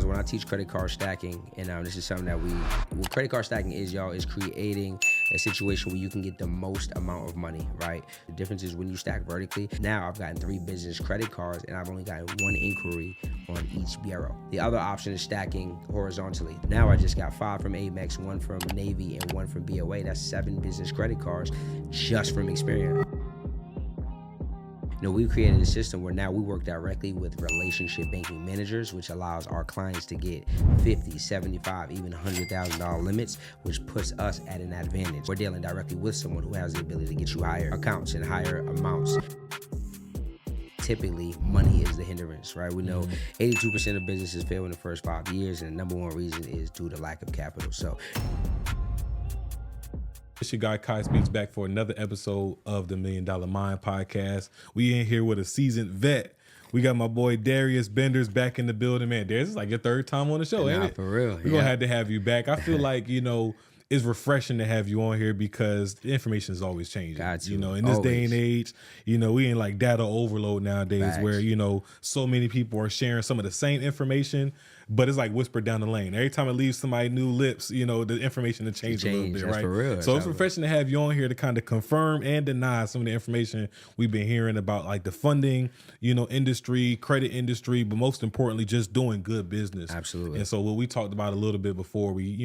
when I teach credit card stacking, and this is something that what credit card stacking is, y'all, is creating a situation where you can get the most amount of money, right? The difference is when you stack vertically, now I've gotten 3 business credit cards and I've only gotten 1 inquiry on each bureau. The other option is stacking horizontally. Now I just got 5 from Amex, 1 from Navy, and 1 from BOA. That's 7 business credit cards just from Experian. We've created a system where now we work directly with relationship banking managers, which allows our clients to get $50, $75, even $100,000 limits, which puts us at an advantage. We're dealing directly with someone who has the ability to get you higher accounts and higher amounts. Typically, money is the hindrance, right? We know 82% of businesses fail in the first 5 years, and the number one reason is due to lack of capital. So, it's your guy Kai Speaks back for another episode of the $1 Million Mind podcast. We in here with a seasoned vet. We got my boy Darius Benders back in the building. Man, Darius, is like your 3rd time on the show, ain't it? For real. We're gonna have to have you back. I feel like, it's refreshing to have you on here because the information is always changing. Got you. In this day and age, we in like data overload nowadays. Facts. Where, so many people are sharing some of the same information, but it's like whispered down the lane. Every time it leaves somebody new lips, the information will change a little bit, That's right? For real. So it's refreshing to have you on here to kind of confirm and deny some of the information we've been hearing about, like the funding, industry, credit industry, but most importantly, just doing good business. Absolutely. And so what we talked about a little bit before we,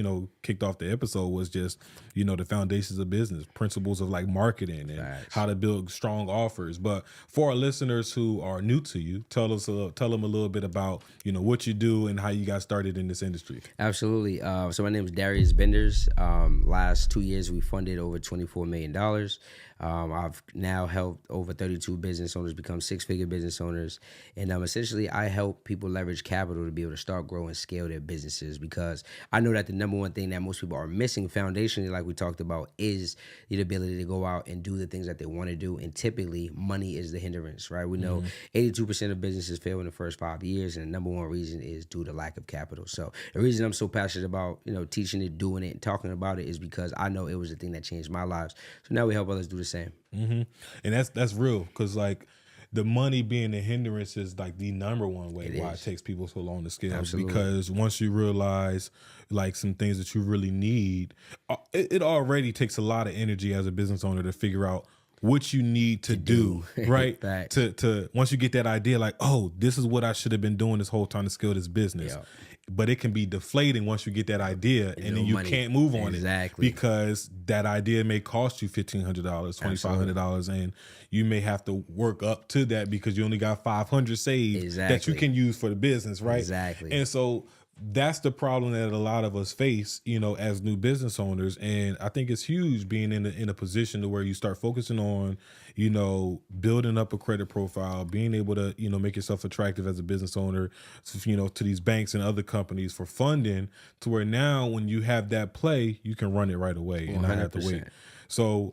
kicked off the episode was just, the foundations of business, principles of like marketing and how to build strong offers. But for our listeners who are new to you, tell them a little bit about, what you do and how you got started in this industry. Absolutely. So my name is Darius Benders. Last 2 years, we funded over $24 million. I've now helped over 32 business owners become 6-figure business owners. And essentially, I help people leverage capital to be able to start, grow, and scale their businesses, because I know that the number one thing that most people are missing foundationally, like we talked about, is the ability to go out and do the things that they want to do. And typically, money is the hindrance, right? We know 82% of businesses fail in the first 5 years, and the number one reason is due to lack of capital. So the reason I'm so passionate about, teaching it, doing it, and talking about it is because I know it was the thing that changed my lives. So now we help others do the same. And that's real, because like the money being the hindrance is like the number one way why it takes people so long to scale. Absolutely. Because once you realize like some things that you really need, it already takes a lot of energy as a business owner to figure out what you need to do, right? to once you get that idea, like, oh, this is what I should have been doing this whole time to scale this business. Yeah. But it can be deflating once you get that idea, and then you can't move on it because that idea may cost you $1,500, $2,500, and you may have to work up to that because you only got $500 saved that you can use for the business, right? Exactly. And so that's the problem that a lot of us face, as new business owners. And I think it's huge being in a position to where you start focusing on, building up a credit profile, being able to, make yourself attractive as a business owner, to these banks and other companies for funding, to where now when you have that play, you can run it right away and not have to wait. So,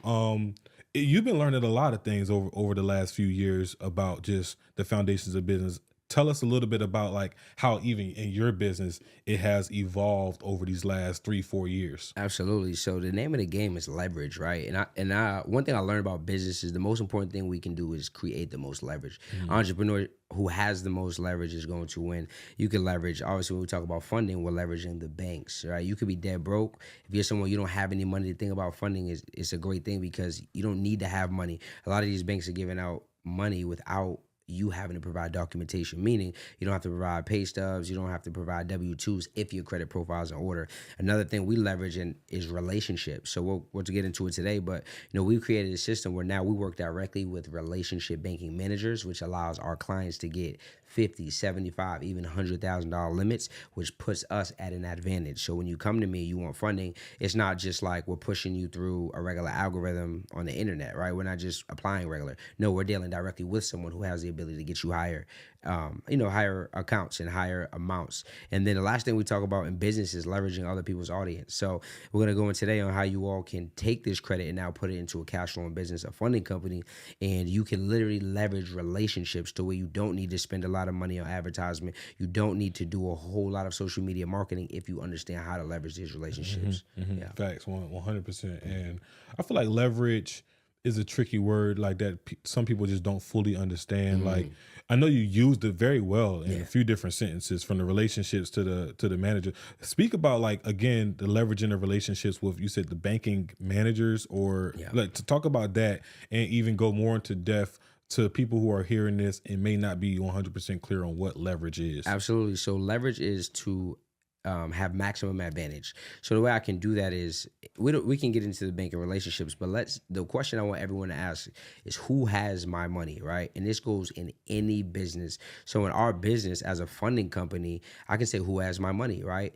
you've been learning a lot of things over the last few years about just the foundations of business. Tell us a little bit about like how even in your business it has evolved over these last 3-4 years. Absolutely. So the name of the game is leverage, right? And I one thing I learned about business is the most important thing we can do is create the most leverage. Entrepreneur who has the most leverage is going to win. You can leverage, obviously when we talk about funding, we're leveraging the banks, right? You could be dead broke. If you're someone you don't have any money, to think about funding it's a great thing because you don't need to have money. A lot of these banks are giving out money without you having to provide documentation, meaning you don't have to provide pay stubs, you don't have to provide W-2s if your credit profile is in order. Another thing we leverage is relationships. So we'll to get into it today, but we've created a system where now we work directly with relationship banking managers, which allows our clients to get $50, $75, even $100,000 limits, which puts us at an advantage. So when you come to me, you want funding, it's not just like we're pushing you through a regular algorithm on the internet, right? We're not just applying regular. No, we're dealing directly with someone who has the ability to get you higher, higher accounts and higher amounts. And then the last thing we talk about in business is leveraging other people's audience. So we're going to go in today on how you all can take this credit and now put it into a cash flowing business, a funding company, and you can literally leverage relationships to where you don't need to spend a lot of money on advertisement. You don't need to do a whole lot of social media marketing if you understand how to leverage these relationships. Yeah. Facts, 100%. And I feel like leverage is a tricky word like that. Some people just don't fully understand. Like, I know you used it very well in a few different sentences, from the relationships to the manager. Speak about, like, again, the leveraging the relationships with, you said, the banking managers, or Yeah. like, to talk about that and even go more into depth to people who are hearing this and may not be 100% clear on what leverage is. Absolutely. So leverage is to have maximum advantage. So the way I can do that is we can get into the banking relationships, but the question I want everyone to ask is, who has my money, right? And this goes in any business. So in our business as a funding company, I can say, who has my money, right?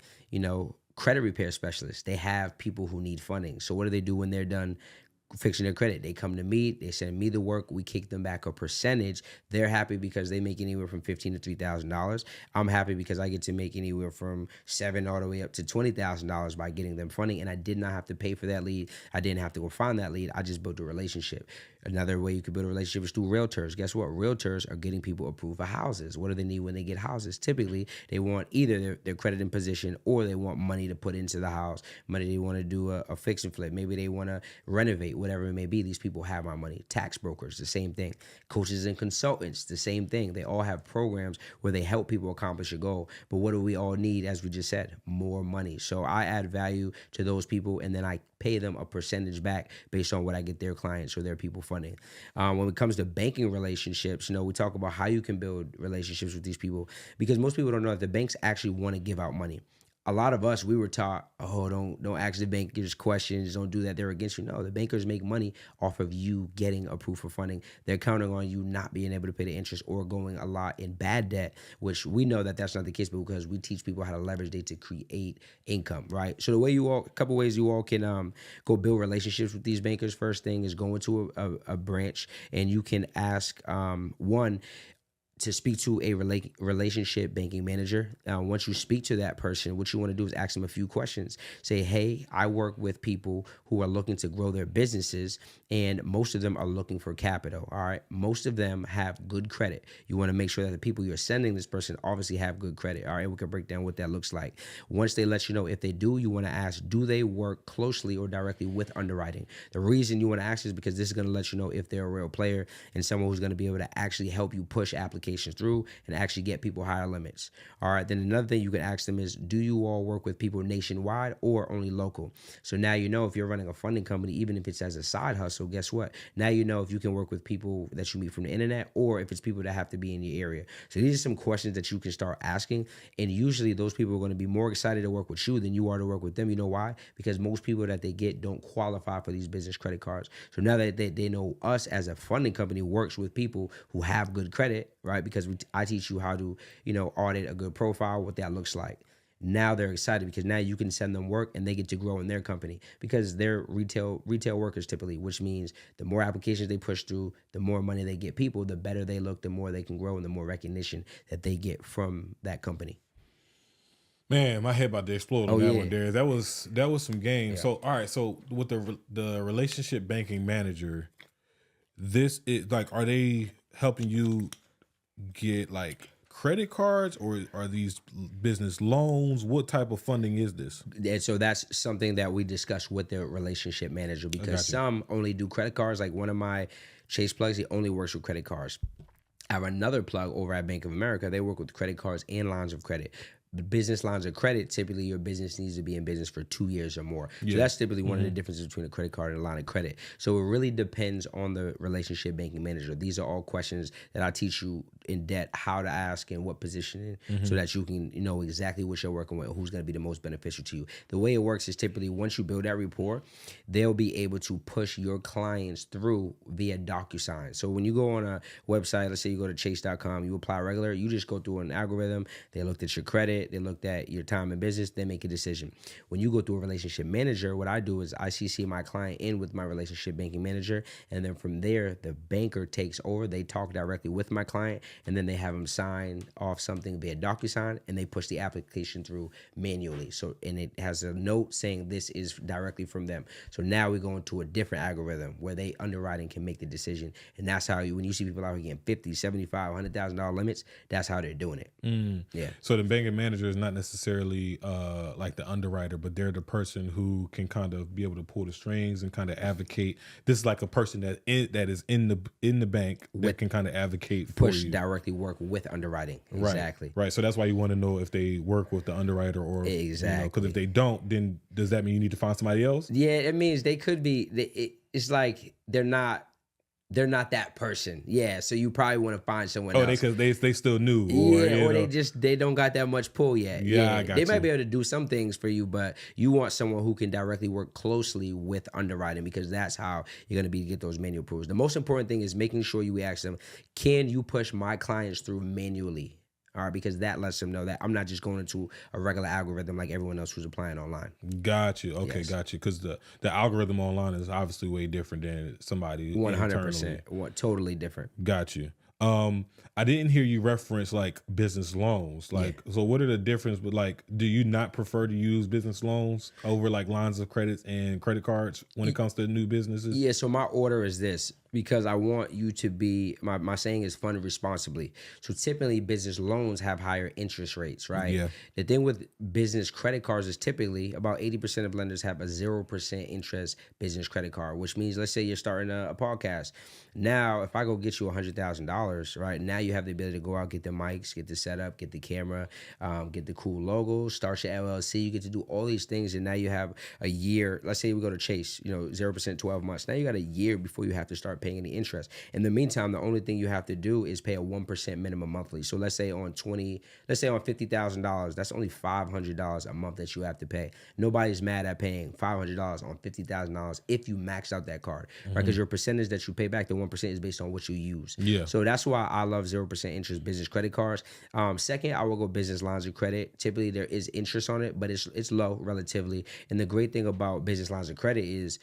Credit repair specialists, they have people who need funding. So what do they do when they're done fixing their credit? They come to me, they send me the work, we kick them back a percentage. They're happy because they make anywhere from $15,000 to $3,000. I'm happy because I get to make anywhere from $7,000 all the way up to $20,000 by getting them funding, and I did not have to pay for that lead. I didn't have to go find that lead. I just built a relationship. Another way you could build a relationship is through realtors. Guess what? Realtors are getting people approved for houses. What do they need when they get houses? Typically, they want either their credit in position, or they want money to put into the house. Money they want to do a fix and flip. Maybe they want to renovate, whatever it may be. These people have my money. Tax brokers, the same thing. Coaches and consultants, the same thing. They all have programs where they help people accomplish a goal. But what do we all need, as we just said? More money. So I add value to those people, and then I pay them a percentage back based on what I get their clients or their people funding. When it comes to banking relationships, we talk about how you can build relationships with these people, because most people don't know that the banks actually want to give out money. A lot of us, we were taught, oh, don't ask the bankers questions, don't do that, they're against you. No, the bankers make money off of you getting approved for funding. They're counting on you not being able to pay the interest or going a lot in bad debt, which we know that that's not the case, but because we teach people how to leverage data to create income, right? So a couple ways you all can go build relationships with these bankers. First thing is go into a branch, and you can ask one to speak to a relationship banking manager. Once you speak to that person, what you want to do is ask them a few questions. Say, hey, I work with people who are looking to grow their businesses, and most of them are looking for capital. All right. Most of them have good credit. You want to make sure that the people you're sending this person obviously have good credit. All right. We can break down what that looks like. Once they let you know if they do, you want to ask, do they work closely or directly with underwriting? The reason you want to ask is because this is going to let you know if they're a real player and someone who's going to be able to actually help you push applications through and actually get people higher limits. All right. Then another thing you can ask them is, do you all work with people nationwide or only local? So now if you're running a funding company, even if it's as a side hustle, guess what? Now if you can work with people that you meet from the internet, or if it's people that have to be in your area. So these are some questions that you can start asking, and usually those people are going to be more excited to work with you than you are to work with them. You know why? Because most people that they get don't qualify for these business credit cards. So now that they know us as a funding company works with people who have good credit, right? Because I teach you how to, audit a good profile, what that looks like. Now they're excited because now you can send them work and they get to grow in their company, because they're retail workers typically, which means the more applications they push through, the more money they get people, the better they look, the more they can grow, and the more recognition that they get from that company. Man, my head about to explode on that one, Darius. That was some game. Yeah. So all right, so with the relationship banking manager, this is like, are they helping you get like credit cards, or are these business loans? What type of funding is this? And so that's something that we discuss with the relationship manager, because some only do credit cards. Like one of my Chase plugs, he only works with credit cards. I have another plug over at Bank of America. They work with credit cards and lines of credit. Business lines of credit, typically your business needs to be in business for 2 years or more. Yeah. So that's typically one of the differences between a credit card and a line of credit. So it really depends on the relationship banking manager. These are all questions that I teach you in depth how to ask and what positioning, so that you can know exactly what you're working with, who's going to be the most beneficial to you. The way it works is typically once you build that rapport, they'll be able to push your clients through via DocuSign. So when you go on a website, let's say you go to chase.com, you apply regular, you just go through an algorithm. They looked at your credit, they looked at your time in business, they make a decision. When you go through a relationship manager, what I do is I CC my client in with my relationship banking manager, and then from there, the banker takes over. They talk directly with my client, and then they have them sign off something via DocuSign, and they push the application through manually. So, and it has a note saying this is directly from them. So now we go into a different algorithm where they underwriting can make the decision. And that's how when you see people out here getting $50, $75, $100,000 limits, that's how they're doing it. Yeah. So the banking manager is not necessarily like the underwriter, but they're the person who can kind of be able to pull the strings and kind of advocate. This is like a person that is in the bank that can kind of advocate for Push you. directly work with underwriting. Right. Exactly. Right. So that's why you want to know if they work with the underwriter or Exactly. because if they don't, then does that mean you need to find somebody else? Yeah, it means they could be. It's like they're not that person. Yeah, so you probably want to find someone else. Because they still new. Or, or they don't got that much pull yet. Yeah, I got they might you. be able to do some things for you, but you want someone who can directly work closely with underwriting because that's how you're going to get those manual approvals. The most important thing is making sure you ask them, can you push my clients through manually? All right, because that lets them know that I'm not just going into a regular algorithm like everyone else who's applying online. Got you. Okay, yes. Got you. Because the algorithm online is obviously way different than somebody 100%. Totally different. Got you. I didn't hear you reference like business loans. Like, so what are the difference? But like, do you not prefer to use business loans over like lines of credits and credit cards when it comes to new businesses? Yeah. So my order is this. Because I want you to be, my saying is fund responsibly. So typically business loans have higher interest rates, right? Yeah. The thing with business credit cards is typically about 80% of lenders have a 0% interest business credit card, which means let's say you're starting a podcast. Now, if I go get you $100,000, right? Now you have the ability to go out, get the mics, get the setup, get the camera, get the cool logo, start your LLC. You get to do all these things. And now you have a year. Let's say we go to Chase, 0%, 12 months. Now you got a year before you have to start paying any interest. In the meantime, the only thing you have to do is pay a 1% minimum monthly. So let's say on $50,000, that's only $500 a month that you have to pay. Nobody's mad at paying $500 on $50,000 if you max out that card, right? Because your percentage that you pay back, the 1% is based on what you use. Yeah. So that's why I love 0% interest business credit cards. Second, I will go business lines of credit. Typically, there is interest on it, but it's low relatively. And the great thing about business lines of credit is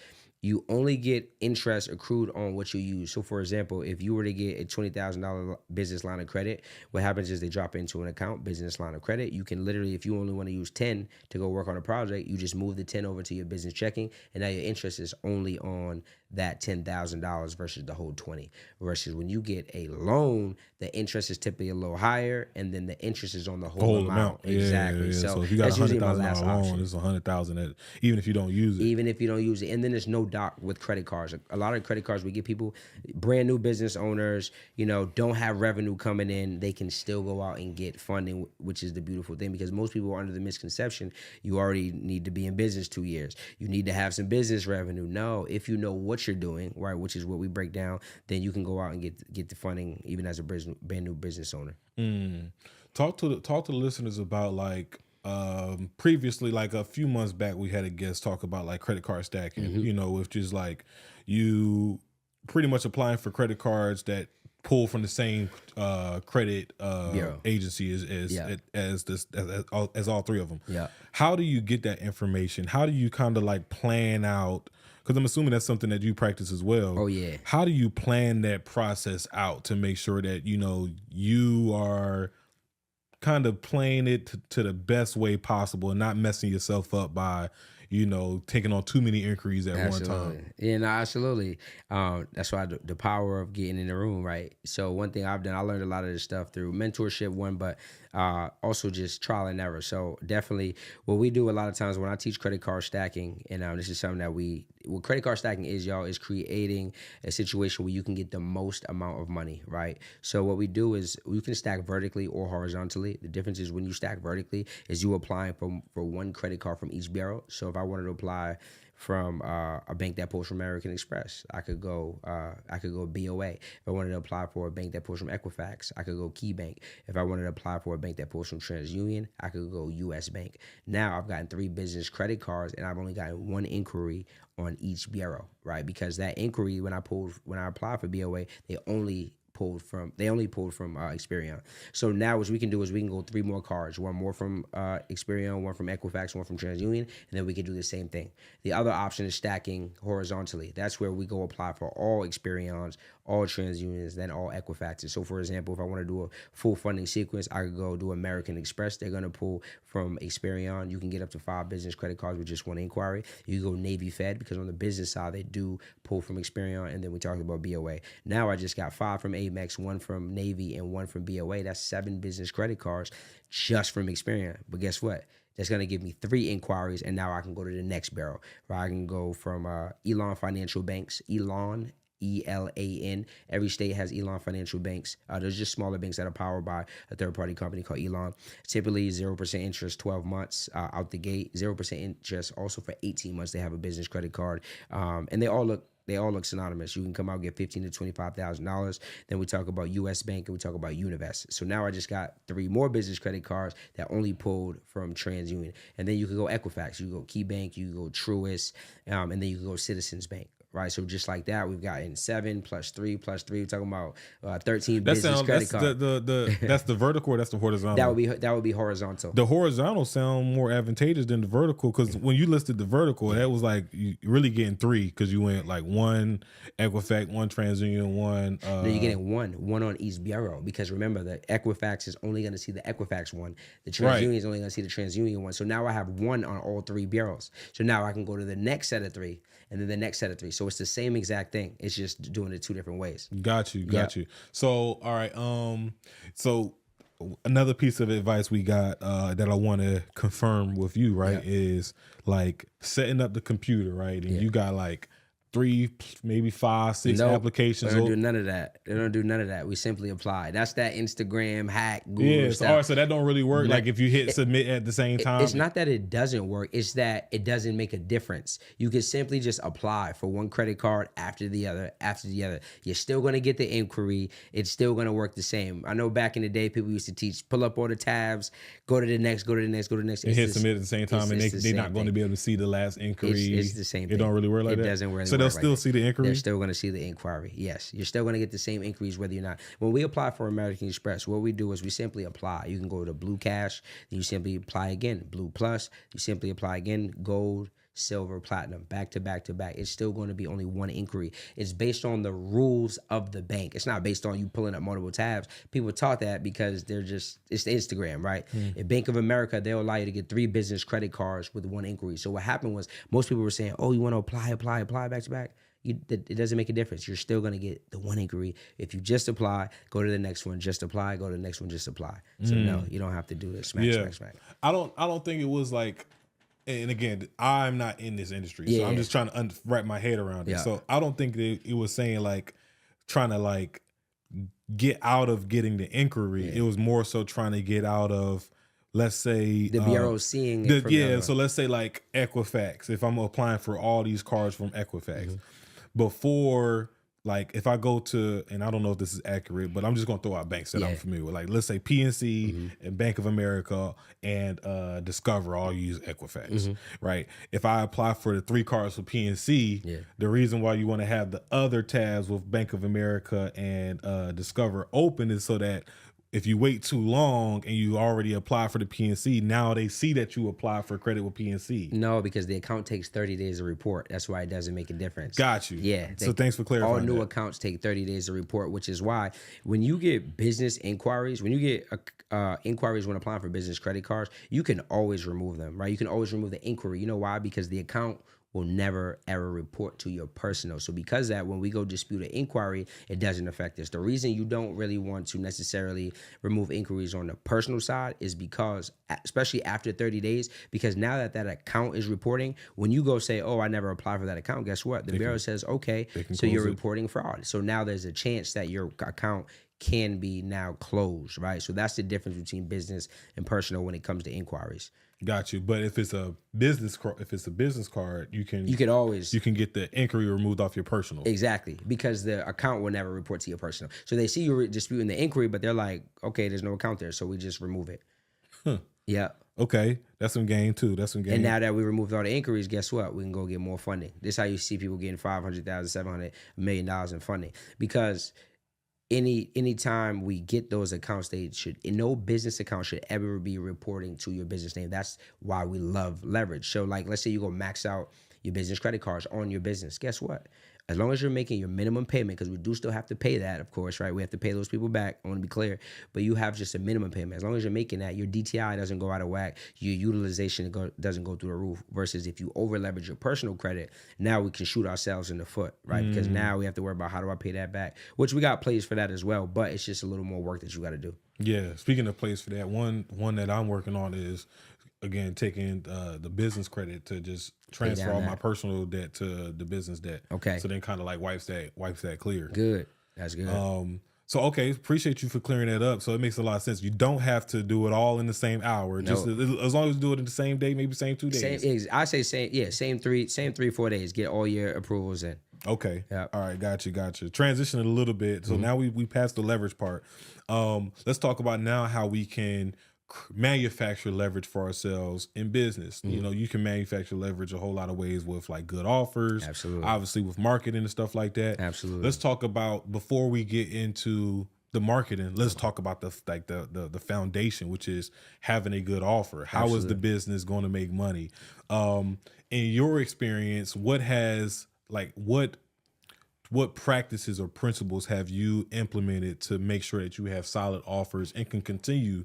you only get interest accrued on what you use. So, for example, if you were to get a $20,000 business line of credit, what happens is they drop into an account, business line of credit. You can literally, if you only want to use 10 to go work on a project, you just move the 10 over to your business checking, and now your interest is only on that $10,000 versus the whole 20. Versus when you get a loan, the interest is typically a little higher, and then the interest is on the whole amount. Exactly. Yeah. So if you got that's usually my last $100,000 loan, option. it's $100,000 even if you don't use it. Even if you don't use it. And then there's no doc with credit cards. A lot of credit cards we get people, brand new business owners, don't have revenue coming in. They can still go out and get funding, which is the beautiful thing, because most people are under the misconception you already need to be in business 2 years. You need to have some business revenue. No, if you know what you're doing, right, which is what we break down, then you can go out and get the funding even as a brand new business owner. Talk to the listeners about like previously, like a few months back, we had a guest talk about like credit card stacking, with just like you pretty much applying for credit cards that pull from the same credit agency as all three of them. Yeah. How do you get that information? How do you kind of like plan out? Because I'm assuming that's something that you practice as well. Oh, yeah. How do you plan that process out to make sure that, you are kind of playing it to the best way possible and not messing yourself up by, taking on too many inquiries at one time? Yeah, no, absolutely. That's why the power of getting in the room, right? So one thing I've done, I learned a lot of this stuff through mentorship, but also just trial and error. So definitely what we do a lot of times when I teach credit card stacking, and this is something that what credit card stacking is, y'all, is creating a situation where you can get the most amount of money, right? So what we do is you can stack vertically or horizontally. The difference is when you stack vertically is you applying for one credit card from each bureau. So if I wanted to apply from a bank that pulls from American Express, I could go BOA. If I wanted to apply for a bank that pulls from Equifax, I could go KeyBank. If I wanted to apply for a bank that pulls from TransUnion, I could go US Bank. Now I've gotten 3 business credit cards, and I've only gotten 1 inquiry on each bureau, right? Because that inquiry, when I applied for BOA, they only pulled from Experian. So now what we can do is we can go 3 more cards, 1 more from Experian, 1 from Equifax, 1 from TransUnion, and then we can do the same thing. The other option is stacking horizontally. That's where we go apply for all Experians, all TransUnions, then all Equifaxes. So for example, if I want to do a full funding sequence, I could go do American Express. They're going to pull from Experian. You can get up to 5 business credit cards with just 1 inquiry. You can go Navy Fed, because on the business side, they do pull from Experian, and then we talked about BOA. Now I just got 5 from AB, Amex, one from Navy, and one from BOA. That's 7 business credit cards just from Experian. But guess what? That's going to give me 3 inquiries, and now I can go to the next barrel, right? I can go from Elon Financial Banks, Elon, ELAN. Every state has Elon Financial Banks. There's just smaller banks that are powered by a third-party company called Elon. Typically 0% interest, 12 months out the gate. 0% interest also for 18 months. They have a business credit card, and they all look synonymous. You can come out, get $15,000 to $25,000. Then we talk about U.S. Bank and we talk about Univest. So now I just got 3 more business credit cards that only pulled from TransUnion. And then you can go Equifax, you can go KeyBank, you can go Truist, and then you can go Citizens Bank. Right, so just like that, we've gotten 7 plus 3 plus 3. We're talking about 13 business credit cards. That's the vertical or that's the horizontal? That would be horizontal. The horizontal sound more advantageous than the vertical because when you listed the vertical, that was like you really getting 3 because you went like 1 Equifax, 1 TransUnion, 1. No, you're getting one on each bureau because remember the Equifax is only going to see the Equifax one. The TransUnion is only going to see the TransUnion one. So now I have 1 on all 3 bureaus. So now I can go to the next set of 3 and then the next set of 3. So it's the same exact thing. It's just doing it 2 different ways. Got you. So, all right. So another piece of advice we got that I want to confirm with you, right, is like setting up the computer, right? And you got like 3, maybe 5, 6 applications. They don't do none of that. We simply apply. That's that Instagram hack. Google stuff. All right, so that don't really work. Like if you hit submit at the same time. It's not that it doesn't work. It's that it doesn't make a difference. You can simply just apply for one credit card after the other. You're still going to get the inquiry. It's still going to work the same. I know back in the day, people used to teach, pull up all the tabs, go to the next. And hit submit at the same time, and they're not going to be able to see the last inquiry. It's the same thing. It don't really work like that? It doesn't really so work they'll still see the inquiry? They're still going to see the inquiry, yes. You're still going to get the same inquiries whether you're not. When we apply for American Express, what we do is we simply apply. You can go to Blue Cash, then you simply apply again. Blue Plus, you simply apply again. Gold, silver, platinum, back to back to back. It's still going to be only one inquiry. It's based on the rules of the bank. It's not based on you pulling up multiple tabs. People taught that because it's Instagram, right? At Bank of America, they'll allow you to get 3 business credit cards with 1 inquiry. So what happened was most people were saying, oh, you want to apply back to back? It doesn't make a difference. You're still going to get the 1 inquiry. If you just apply, go to the next one, just apply, go to the next one, just apply. So no, you don't have to do this. Smack. I don't think it was like, and again, I'm not in this industry, so I'm just trying to wrap my head around it. So I don't think that it was saying like trying to like get out of getting the inquiry. It was more so trying to get out of, let's say the bureau seeing it so let's say like Equifax. If I'm applying for all these cards from Equifax, before, like if I go to, and I don't know if this is accurate, but I'm just gonna throw out banks that I'm familiar with. Like let's say PNC and Bank of America and Discover all use Equifax, right? If I apply for the 3 cards for PNC, the reason why you want to have the other tabs with Bank of America and Discover open is so that if you wait too long and you already apply for the PNC, now they see that you apply for credit with PNC. No, because the account takes 30 days to report. That's why it doesn't make a difference. Got you. Yeah. So thanks for clarifying. All new accounts take 30 days to report, which is why when you get business inquiries, when you get inquiries when applying for business credit cards, you can always remove them, right? You can always remove the inquiry. You know why? Because the account will never ever report to your personal. So because that, when we go dispute an inquiry, it doesn't affect us. The reason you don't really want to necessarily remove inquiries on the personal side is because, especially after 30 days, because now that account is reporting, when you go say, oh, I never applied for that account, guess what? The bureau says, okay, so you're reporting fraud. So now there's a chance that your account can be now closed, right? So that's the difference between business and personal when it comes to inquiries. Got you. But if it's a business card, you can get the inquiry removed off your personal. Exactly, because the account will never report to your personal. So they see you disputing the inquiry, but they're like, okay, there's no account there, so we just remove it. Yeah. Okay, that's some game too. And now that we removed all the inquiries, guess what? We can go get more funding. This is how you see people getting $500,000, $700 million in funding, because anytime we get those accounts, no business account should ever be reporting to your business name. That's why we love leverage. So like, let's say you go max out your business credit cards on your business. Guess what? As long as you're making your minimum payment, because we do still have to pay that, of course, right? We have to pay those people back. I want to be clear, but you have just a minimum payment. As long as you're making that, your DTI doesn't go out of whack. Your utilization doesn't go through the roof. Versus if you over leverage your personal credit, now we can shoot ourselves in the foot, right? Because now we have to worry about how do I pay that back, which we got plays for that as well. But it's just a little more work that you got to do. Yeah. Speaking of plays for that, one that I'm working on is, again, taking the business credit to just transfer all my personal debt to the business debt. Okay. So then kind of like wipes that clear. Good. That's good. So, okay, appreciate you for clearing that up. So it makes a lot of sense. You don't have to do it all in the same hour. No. Just as long as you do it in the same day, maybe same 2 days. I say same 3-4 days. Get all your approvals in. Okay. Yep. All right. Got you. Transitioning a little bit. So now we passed the leverage part. Let's talk about now how we can manufacture leverage for ourselves in business. You know, you can manufacture leverage a whole lot of ways with like good offers. Absolutely. Obviously with marketing and stuff like that. Absolutely. Let's talk about, before we get into the marketing, let's talk about the foundation, which is having a good offer. How is the business going to make money? In your experience, what practices or principles have you implemented to make sure that you have solid offers and can continue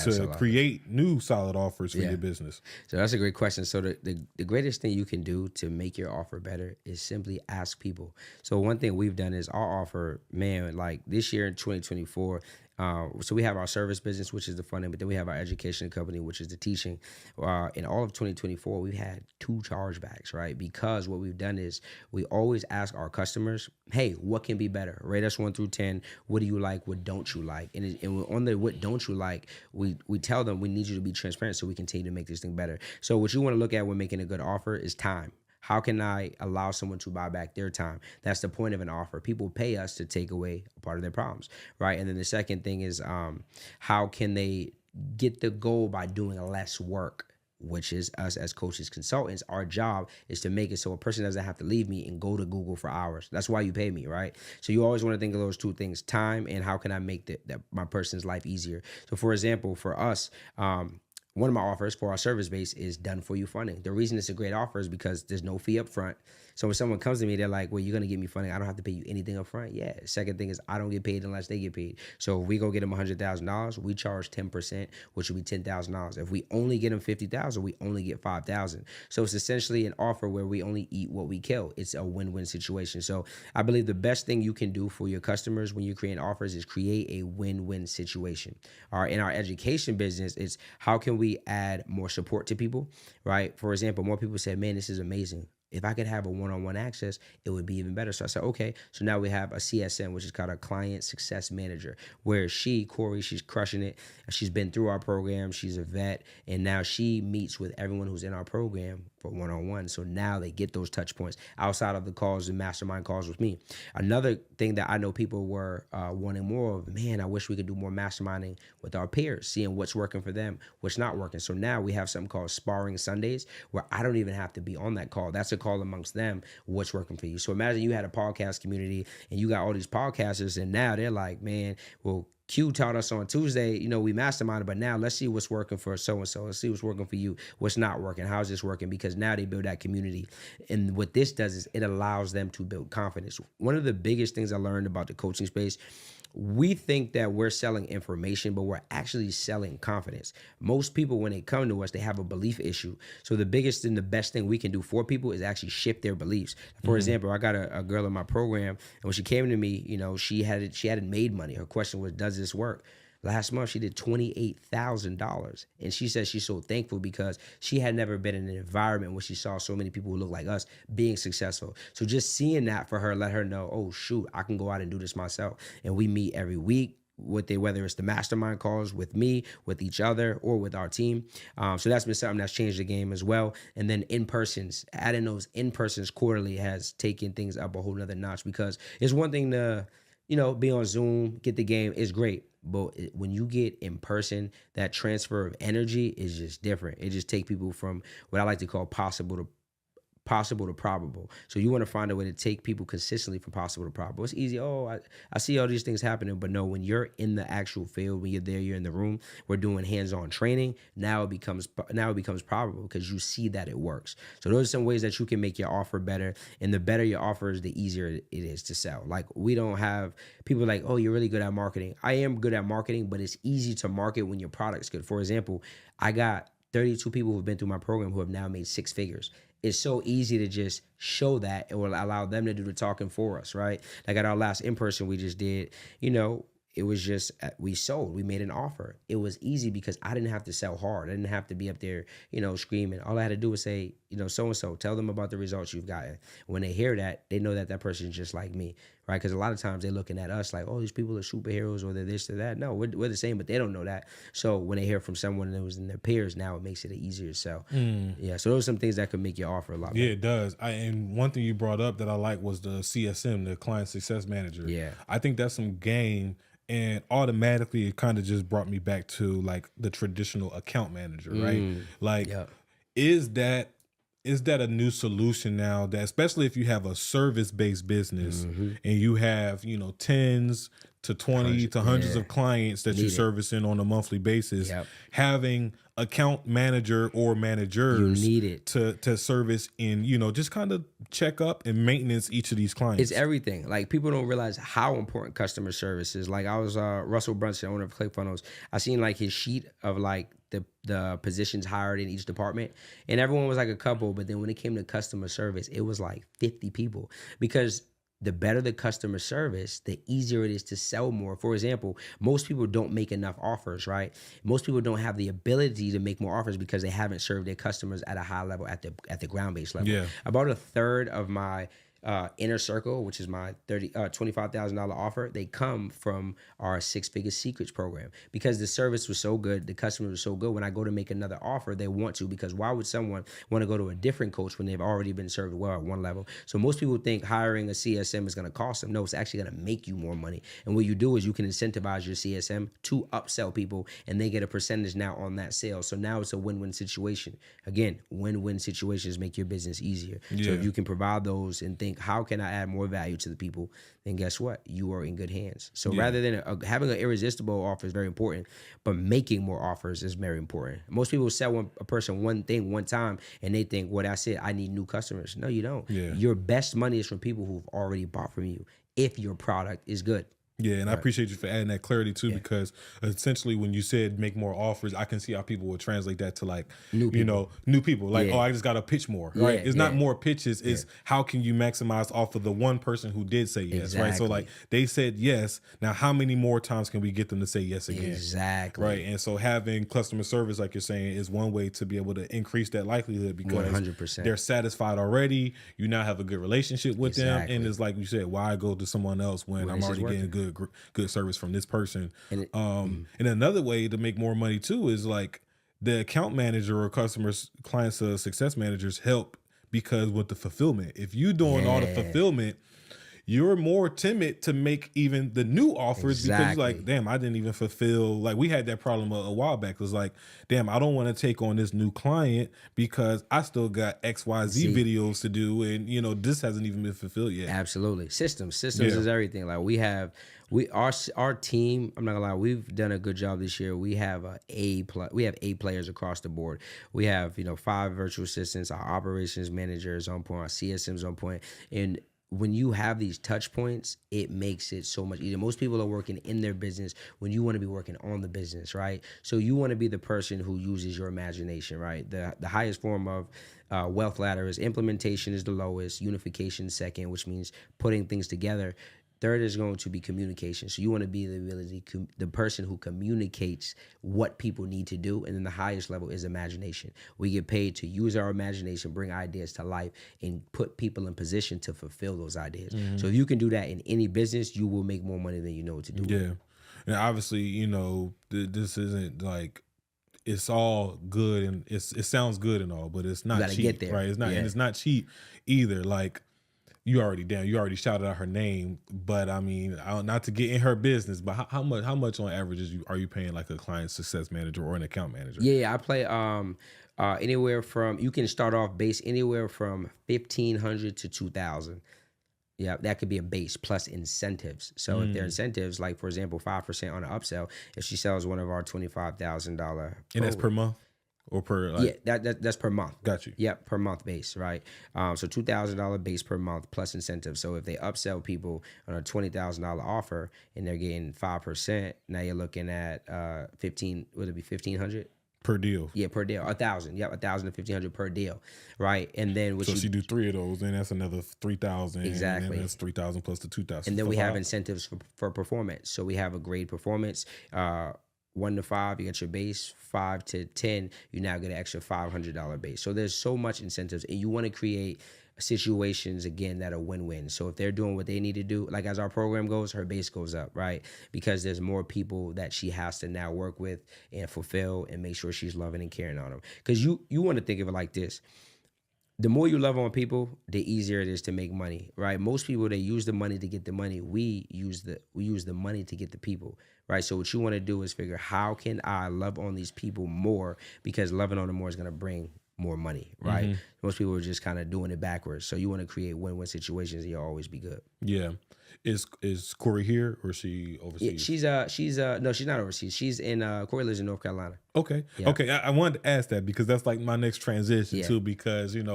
to create new solid offers for your business? So that's a great question. So the greatest thing you can do to make your offer better is simply ask people. So one thing we've done is our offer, man, like this year in 2024, so we have our service business, which is the funding, but then we have our education company, which is the teaching. In all of 2024, we've had 2 chargebacks, right? Because what we've done is we always ask our customers, hey, what can be better? Rate us 1 through 10. What do you like? What don't you like? And on the what don't you like, we tell them we need you to be transparent so we continue to make this thing better. So what you want to look at when making a good offer is time. How can I allow someone to buy back their time? That's the point of an offer. People pay us to take away a part of their problems, right? And then the second thing is how can they get the goal by doing less work, which is us as coaches, consultants. Our job is to make it so a person doesn't have to leave me and go to Google for hours. That's why you pay me, right? So you always want to think of those 2 things, time and how can I make my person's life easier. So for example, for us, one of my offers for our service base is done for you funding. The reason it's a great offer is because there's no fee up front. So when someone comes to me, they're like, well, you're going to give me funding. I don't have to pay you anything up front. Yeah. Second thing is I don't get paid unless they get paid. So if we go get them $100,000, we charge 10%, which would be $10,000. If we only get them $50,000, we only get $5,000. So it's essentially an offer where we only eat what we kill. It's a win-win situation. So I believe the best thing you can do for your customers when you create offers is create a win-win situation. All right. In our education business, it's how can we add more support to people, right? For example, more people said, man, this is amazing. If I could have a one-on-one access, it would be even better. So I said, okay. So now we have a CSM, which is called a Client Success Manager, where Corey, she's crushing it. She's been through our program. She's a vet. And now she meets with everyone who's in our program for one-on-one. So now they get those touch points outside of the calls and mastermind calls with me. Another thing that I know people were wanting more of, man, I wish we could do more masterminding with our peers, seeing what's working for them, what's not working. So now we have something called Sparring Sundays, where I don't even have to be on that call. That's a call amongst them, what's working for you. So imagine you had a podcast community and you got all these podcasters and now they're like, man, well, Q taught us on Tuesday, we masterminded, but now let's see what's working for so-and-so. Let's see what's working for you, what's not working, how's this working? Because now they build that community. And what this does is it allows them to build confidence. One of the biggest things I learned about the coaching space, we think that we're selling information, but we're actually selling confidence. Most people, when they come to us, they have a belief issue. So the biggest and the best thing we can do for people is actually shift their beliefs. For example, I got a girl in my program, and when she came to me, she hadn't made money. Her question was, does this work? Last month, she did $28,000. And she says she's so thankful because she had never been in an environment where she saw so many people who look like us being successful. So just seeing that for her, let her know, oh, shoot, I can go out and do this myself. And we meet every week, whether it's the mastermind calls with me, with each other, or with our team. So that's been something that's changed the game as well. And then in-persons, adding those in-persons quarterly has taken things up a whole nother notch, because it's one thing to, be on Zoom, get the game, it's great. But when you get in person, that transfer of energy is just different. It just takes people from what I like to call possible to possible to probable. So you want to find a way to take people consistently from possible to probable. It's easy. Oh, I see all these things happening, but no, when you're in the actual field, when you're there, you're in the room, we're doing hands-on training. Now it becomes probable because you see that it works. So those are some ways that you can make your offer better. And the better your offer is, the easier it is to sell. Like, we don't have people like, oh, you're really good at marketing. I am good at marketing, but it's easy to market when your product's good. For example, I got 32 people who've been through my program who have now made 6 figures. It's so easy to just show that. It will allow them to do the talking for us, right? Like at our last in-person we just did, it was just, we made an offer. It was easy because I didn't have to sell hard. I didn't have to be up there, screaming. All I had to do was say, so-and-so, tell them about the results you've gotten. When they hear that, they know that that person is just like me, right? Because a lot of times they're looking at us like, oh, these people are superheroes or they're this or that. No, we're the same, but they don't know that. So when they hear from someone that was in their peers, now it makes it easier to sell. Yeah, so those are some things that could make your offer a lot better. Yeah, it does. And one thing you brought up that I like was the CSM, the Client Success Manager. Yeah. I think that's some game. And automatically, it kind of just brought me back to like the traditional account manager, right? Like, is that a new solution now? That especially if you have a service-based business and you have tens to 20 to hundreds of clients that you're servicing on a monthly basis, having account manager or managers to service and just kind of check up and maintenance each of these clients. It's everything. Like, people don't realize how important customer service is. Like, I was Russell Brunson, owner of ClickFunnels. I seen like his sheet of like the positions hired in each department, and everyone was like a couple, but then when it came to customer service, it was like 50 people, because the better the customer service, the easier it is to sell more. For example, most people don't make enough offers, right? Most people don't have the ability to make more offers because they haven't served their customers at a high level, at the ground-based level. Yeah. About a third of my inner circle, which is my $25,000 offer, they come from our 6-figure secrets program, because the service was so good, the customer was so good. When I go to make another offer, they want to, because why would someone want to go to a different coach when they've already been served well at one level? So most people think hiring a CSM is going to cost them. No, it's actually going to make you more money. And what you do is you can incentivize your CSM to upsell people, and they get a percentage now on that sale. So now it's a win-win situation. Again, win-win situations make your business easier. So if you can provide those and think, how can I add more value to the people? Then guess what? You are in good hands. So rather than having an irresistible offer is very important, but making more offers is very important. Most people sell a person one thing one time and they think, well, that's it, I need new customers. No, you don't. Your best money is from people who've already bought from you, if your product is good. Yeah, and I appreciate you for adding that clarity too, because essentially when you said make more offers, I can see how people would translate that to like, new people. Like, oh, I just got to pitch more, right? It's not more pitches, it's how can you maximize off of the one person who did say yes, right? So like, they said yes, now how many more times can we get them to say yes again? Exactly. Right, and so having customer service, like you're saying, is one way to be able to increase that likelihood, because 100%. They're satisfied already, you now have a good relationship with them, and it's like you said, why go to someone else when I'm already getting good service from this person. And another way to make more money too is like the account manager or client success managers help, because with the fulfillment, if you doing all the fulfillment, you're more timid to make even the new offers, because you're like, damn, I didn't even fulfill. Like, we had that problem a while back. It was like, damn, I don't want to take on this new client because I still got XYZ videos to do, and this hasn't even been fulfilled yet. Absolutely. Systems is everything. Like, our team, I'm not gonna lie, we've done a good job this year. We have A players across the board. We have 5 virtual assistants. Our operations manager is on point. Our CSM is on point. And when you have these touch points, it makes it so much easier. Most people are working in their business when you want to be working on the business, right? So you want to be the person who uses your imagination, right? The highest form of wealth ladder is implementation is the lowest, unification second, which means putting things together. Third is going to be communication. So you want to be the person who communicates what people need to do. And then the highest level is imagination. We get paid to use our imagination, bring ideas to life, and put people in position to fulfill those ideas. So if you can do that in any business, you will make more money than you know what to do. Yeah. And obviously, this isn't like, it's all good and it sounds good and all, but it's not cheap, right? It's not, and it's not cheap either. Like, you already shouted out her name, but I mean, not to get in her business, but how much on average are you paying like a client success manager or an account manager? Yeah, I play Anywhere from, you can start off base anywhere from 1,500 to 2,000. Yeah, that could be a base plus incentives. So if there are incentives, like for example, 5% on an upsell, if she sells one of our $25,000, And that's per month or per like? yeah, that's per month. Got you. Yep, per month base, right? So $2,000 base per month plus incentives. So if they upsell people on a $20,000 offer and they're getting 5%, now you're looking at 15. Would it be 1,500? Per deal. Yeah, per deal. 1,000. Yep, 1,000 to 1,500 per deal, right? And then So if you do 3 of those, then that's another 3,000. Exactly. And then that's 3,000 plus the 2,000. And then we have incentives for performance. So we have a grade performance. 1 to 5, you get your base. 5 to 10, you now get an extra $500 base. So there's so much incentives, and you want to create situations again that are win-win. So if they're doing what they need to do, like as our program goes, her base goes up, right? Because there's more people that she has to now work with and fulfill and make sure she's loving and caring on them. Because you want to think of it like this: the more you love on people, the easier it is to make money, right? Most people, they use the money to get the money. We use the money to get the people, right? So what you want to do is figure, how can I love on these people more? Because loving on them more is going to bring more money, right? Mm-hmm. Most people are just kind of doing it backwards. So you want to create win-win situations, and you'll always be good. Yeah. Is Corey here, or is she overseas? Yeah, she's no, she's not overseas. She's in Corey lives in North Carolina. Okay. Yeah. Okay. I wanted to ask that because that's like my next transition too, because at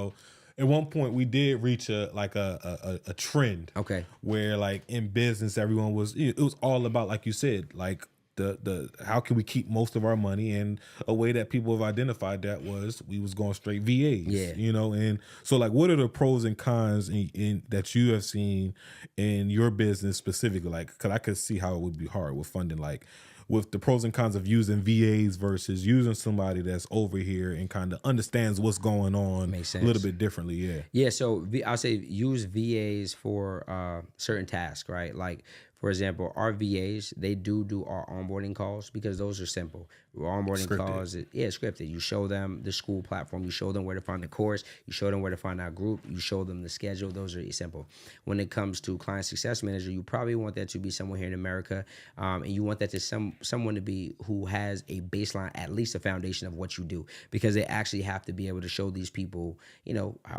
one point we did reach a trend. Okay. Where like in business everyone was, it was all about, like you said, like the how can we keep most of our money, and a way that people have identified that was we was going straight VAs. Yeah. And so like, what are the pros and cons in that you have seen in your business specifically? Like, because I could see how it would be hard with funding, like with the pros and cons of using VAs versus using somebody that's over here and kind of understands what's going on a little bit differently. Yeah. So I'll say use VAs for certain tasks, right? Like, for example, our VAs, they do our onboarding calls because those are simple. Our onboarding calls, scripted. You show them the school platform. You show them where to find the course. You show them where to find our group. You show them the schedule. Those are simple. When it comes to client success manager, you probably want that to be someone here in America, and you want that to someone to be who has a baseline, at least a foundation of what you do, because they actually have to be able to show these people,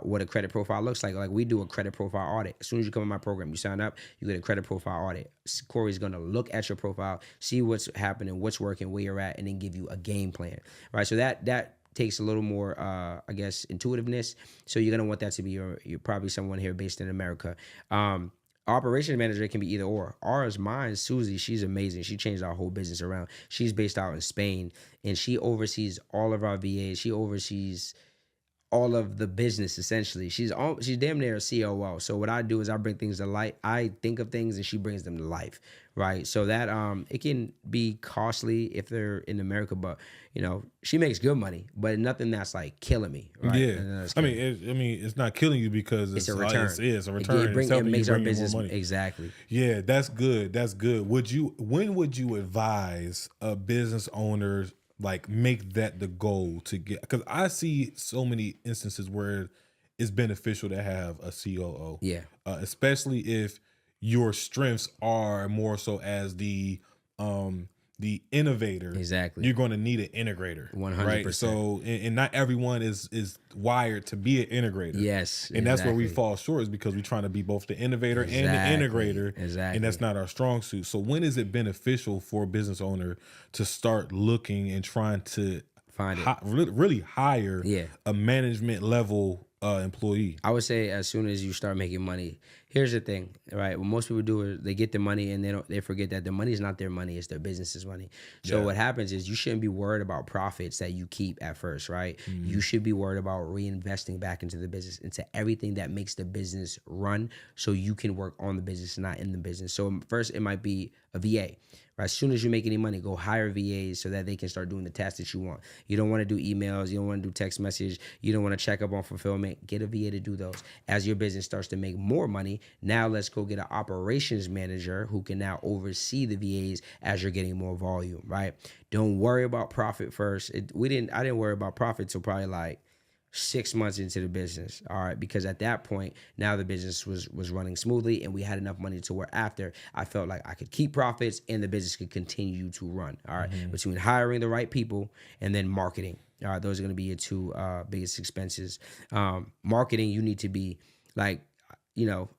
what a credit profile looks like. Like, we do a credit profile audit. As soon as you come in my program, you sign up, you get a credit profile audit. Corey's going to look at your profile, see what's happening, what's working, where you're at, and then give you a game plan, right? So that takes a little more, I guess, intuitiveness. So you're going to want that to be you're probably someone here based in America. Operations manager can be either or. Mine, Susie, she's amazing. She changed our whole business around. She's based out in Spain, and she oversees all of our VAs. She oversees all of the business, essentially. She's damn near a COO. So what I do is I bring things to light. I think of things and she brings them to life, right? So that it can be costly if they're in America, but she makes good money, but nothing that's like killing me, right? Yeah, I mean, it's not killing you because it's a return. It's a return. It makes our business more money. Exactly. Yeah, that's good. That's good. When would you advise a business owner, like, make that the goal to get? Because I see so many instances where it's beneficial to have a COO. Yeah. Especially if your strengths are more so as the innovator. Exactly. You're going to need an integrator. 100%. Right. So, and not everyone is wired to be an integrator. Yes. And that's where we fall short, is because we're trying to be both the innovator and the integrator. Exactly. And that's not our strong suit. So when is it beneficial for a business owner to start looking and trying to find it, really hire a management level employee? I would say as soon as you start making money. Here's the thing, right? What most people do is they get the money and they forget that the money is not their money, it's their business's money. So what happens is you shouldn't be worried about profits that you keep at first, right? Mm-hmm. You should be worried about reinvesting back into the business, into everything that makes the business run, so you can work on the business, not in the business. So first it might be a VA. Right? As soon as you make any money, go hire VAs so that they can start doing the tasks that you want. You don't want to do emails. You don't want to do text message. You don't want to check up on fulfillment. Get a VA to do those. As your business starts to make more money, now let's go get an operations manager who can now oversee the VAs as you're getting more volume, right? Don't worry about profit first. I didn't worry about profit till probably like 6 months into the business, all right, because at that point now the business was running smoothly and we had enough money to where after I felt like I could keep profits and the business could continue to run, all right, between hiring the right people and then marketing. All right, those are going to be your two biggest expenses. Marketing, you need to be like,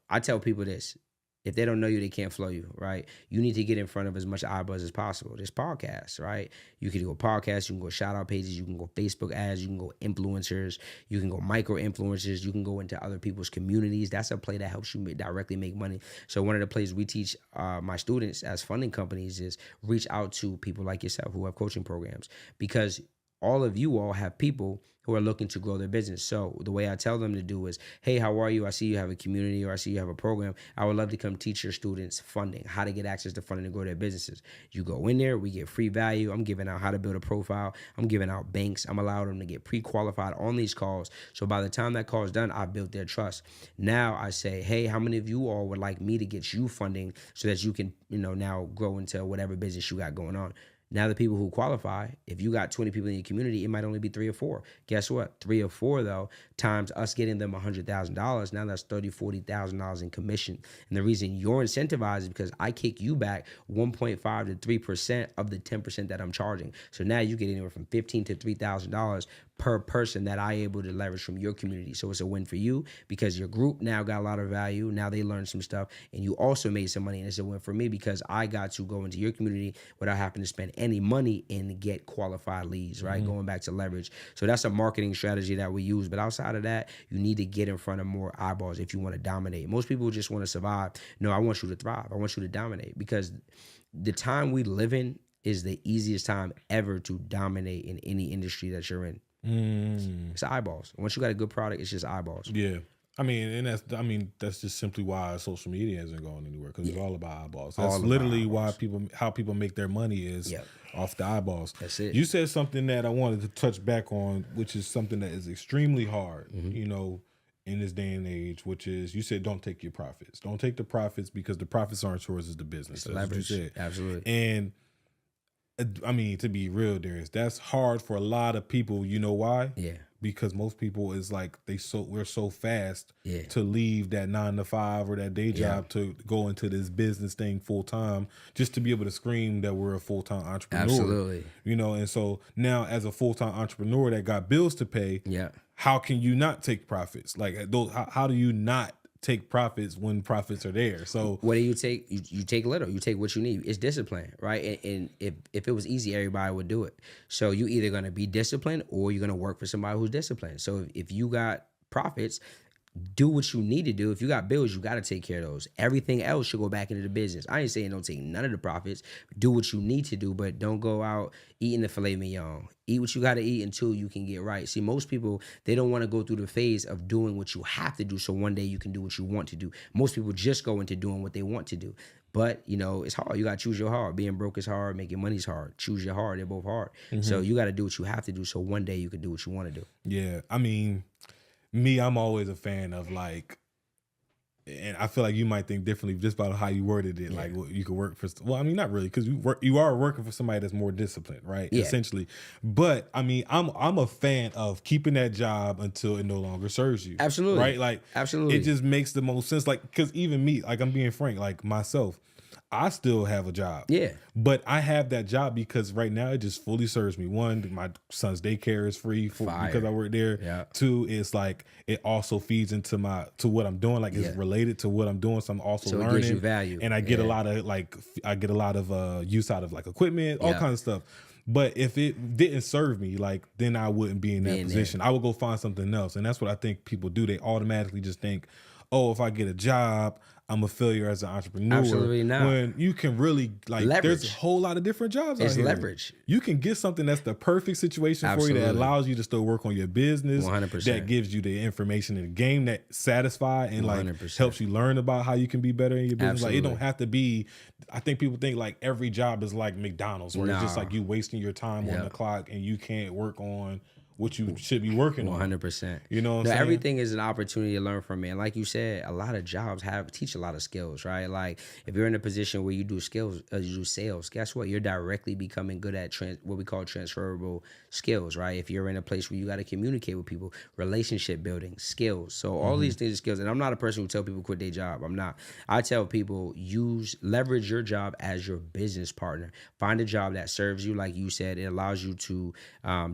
I tell people this. If they don't know you, they can't flow you, right? You need to get in front of as much eyeballs as possible. There's podcasts, right? You can go podcasts, you can go shout out pages, you can go Facebook ads, you can go influencers, you can go micro influencers, you can go into other people's communities. That's a play that helps you directly make money. So one of the plays we teach my students as funding companies is reach out to people like yourself who have coaching programs, because all of you all have people who are looking to grow their business. So the way I tell them to do is, hey, how are you? I see you have a community, or I see you have a program. I would love to come teach your students funding, how to get access to funding to grow their businesses. You go in there, we get free value. I'm giving out how to build a profile. I'm giving out banks. I'm allowing them to get pre-qualified on these calls. So by the time that call is done, I've built their trust. Now I say, hey, how many of you all would like me to get you funding so that you can, now grow into whatever business you got going on? Now the people who qualify, if you got 20 people in your community, it might only be 3 or 4. Guess what? 3 or 4 though, times us getting them $100,000, now that's $30,000, $40,000 in commission. And the reason you're incentivized is because I kick you back 1.5 to 3% of the 10% that I'm charging. So now you get anywhere from $15,000 to $3,000 per person that I able to leverage from your community. So it's a win for you because your group now got a lot of value. Now they learned some stuff and you also made some money. And it's a win for me because I got to go into your community without having to spend any money and get qualified leads, right? Going back to leverage. So that's a marketing strategy that we use. But outside of that, you need to get in front of more eyeballs if you want to dominate. Most people just want to survive. No, I want you to thrive. I want you to dominate because the time we live in is the easiest time ever to dominate in any industry that you're in. It's eyeballs. Once you got a good product, it's just eyeballs. Yeah. That's just simply why social media hasn't gone anywhere because it's all about eyeballs. That's All literally about how people make their money is off the eyeballs. That's it. You said something that I wanted to touch back on, which is something that is extremely hard, in this day and age, which is you said don't take your profits. Don't take the profits because the profits aren't yours, it's the business. It's leverage. What you said. Absolutely. And to be real, Darius, that's hard for a lot of people. You know why? Yeah. Because most people is like we're so fast to leave that 9 to 5 or that day job to go into this business thing full time just to be able to scream that we're a full-time entrepreneur. Absolutely. And so now as a full-time entrepreneur that got bills to pay, how can you not take profits? Like how do you not take profits when profits are there? So what do you take? You take little. You take what you need. It's discipline, right? And if it was easy, everybody would do it. So you either gonna be disciplined or you're gonna work for somebody who's disciplined. So if you got profits, do what you need to do. If you got bills, you got to take care of those. Everything else should go back into the business. I ain't saying don't take none of the profits. Do what you need to do, but don't go out eating the filet mignon. Eat what you got to eat until you can get right. See, most people, they don't want to go through the phase of doing what you have to do so one day you can do what you want to do. Most people just go into doing what they want to do. But, it's hard. You got to choose your hard. Being broke is hard. Making money is hard. Choose your hard. They're both hard. So you got to do what you have to do so one day you can do what you want to do. Yeah. I'm always a fan of and I feel like you might think differently just about how you worded it. Like you could work for, not really, because you are working for somebody that's more disciplined, right? Yeah. Essentially. But I'm a fan of keeping that job until it no longer serves you. Absolutely. Right? Like absolutely. It just makes the most sense. Like, because even me, like I'm being frank, like myself, I still have a job. Yeah. But I have that job because right now it just fully serves me. One, my son's daycare is free because I work there. Yeah. Two, it's like it also feeds into what I'm doing. Like it's related to what I'm doing. So I'm also learning. It gives you value. And I get a lot of use out of like equipment, all kinds of stuff. But if it didn't serve me, then I wouldn't be in that position. I would go find something else. And that's what I think people do. They automatically just think, oh, if I get a job, I'm a failure as an entrepreneur. Absolutely not. When you can really leverage. There's a whole lot of different jobs out here. It's leverage. You can get something that's the perfect situation for you that allows you to still work on your business. 100%. That gives you the information in the game that satisfy and 100%. helps you learn about how you can be better in your business. Absolutely. It don't have to be. I think people think every job is like McDonald's, where it's just you wasting your time on the clock and you can't work on what you should be working on. 100%. You know what I'm saying? Everything is an opportunity to learn from it. And like you said, a lot of jobs teach a lot of skills, right? Like if you're in a position where you do you do sales, guess what? You're directly becoming good at what we call transferable skills, right? If you're in a place where you got to communicate with people, relationship building, skills. So all these things are skills. And I'm not a person who tell people quit their job. I'm not. I tell people leverage your job as your business partner. Find a job that serves you, like you said. It allows you to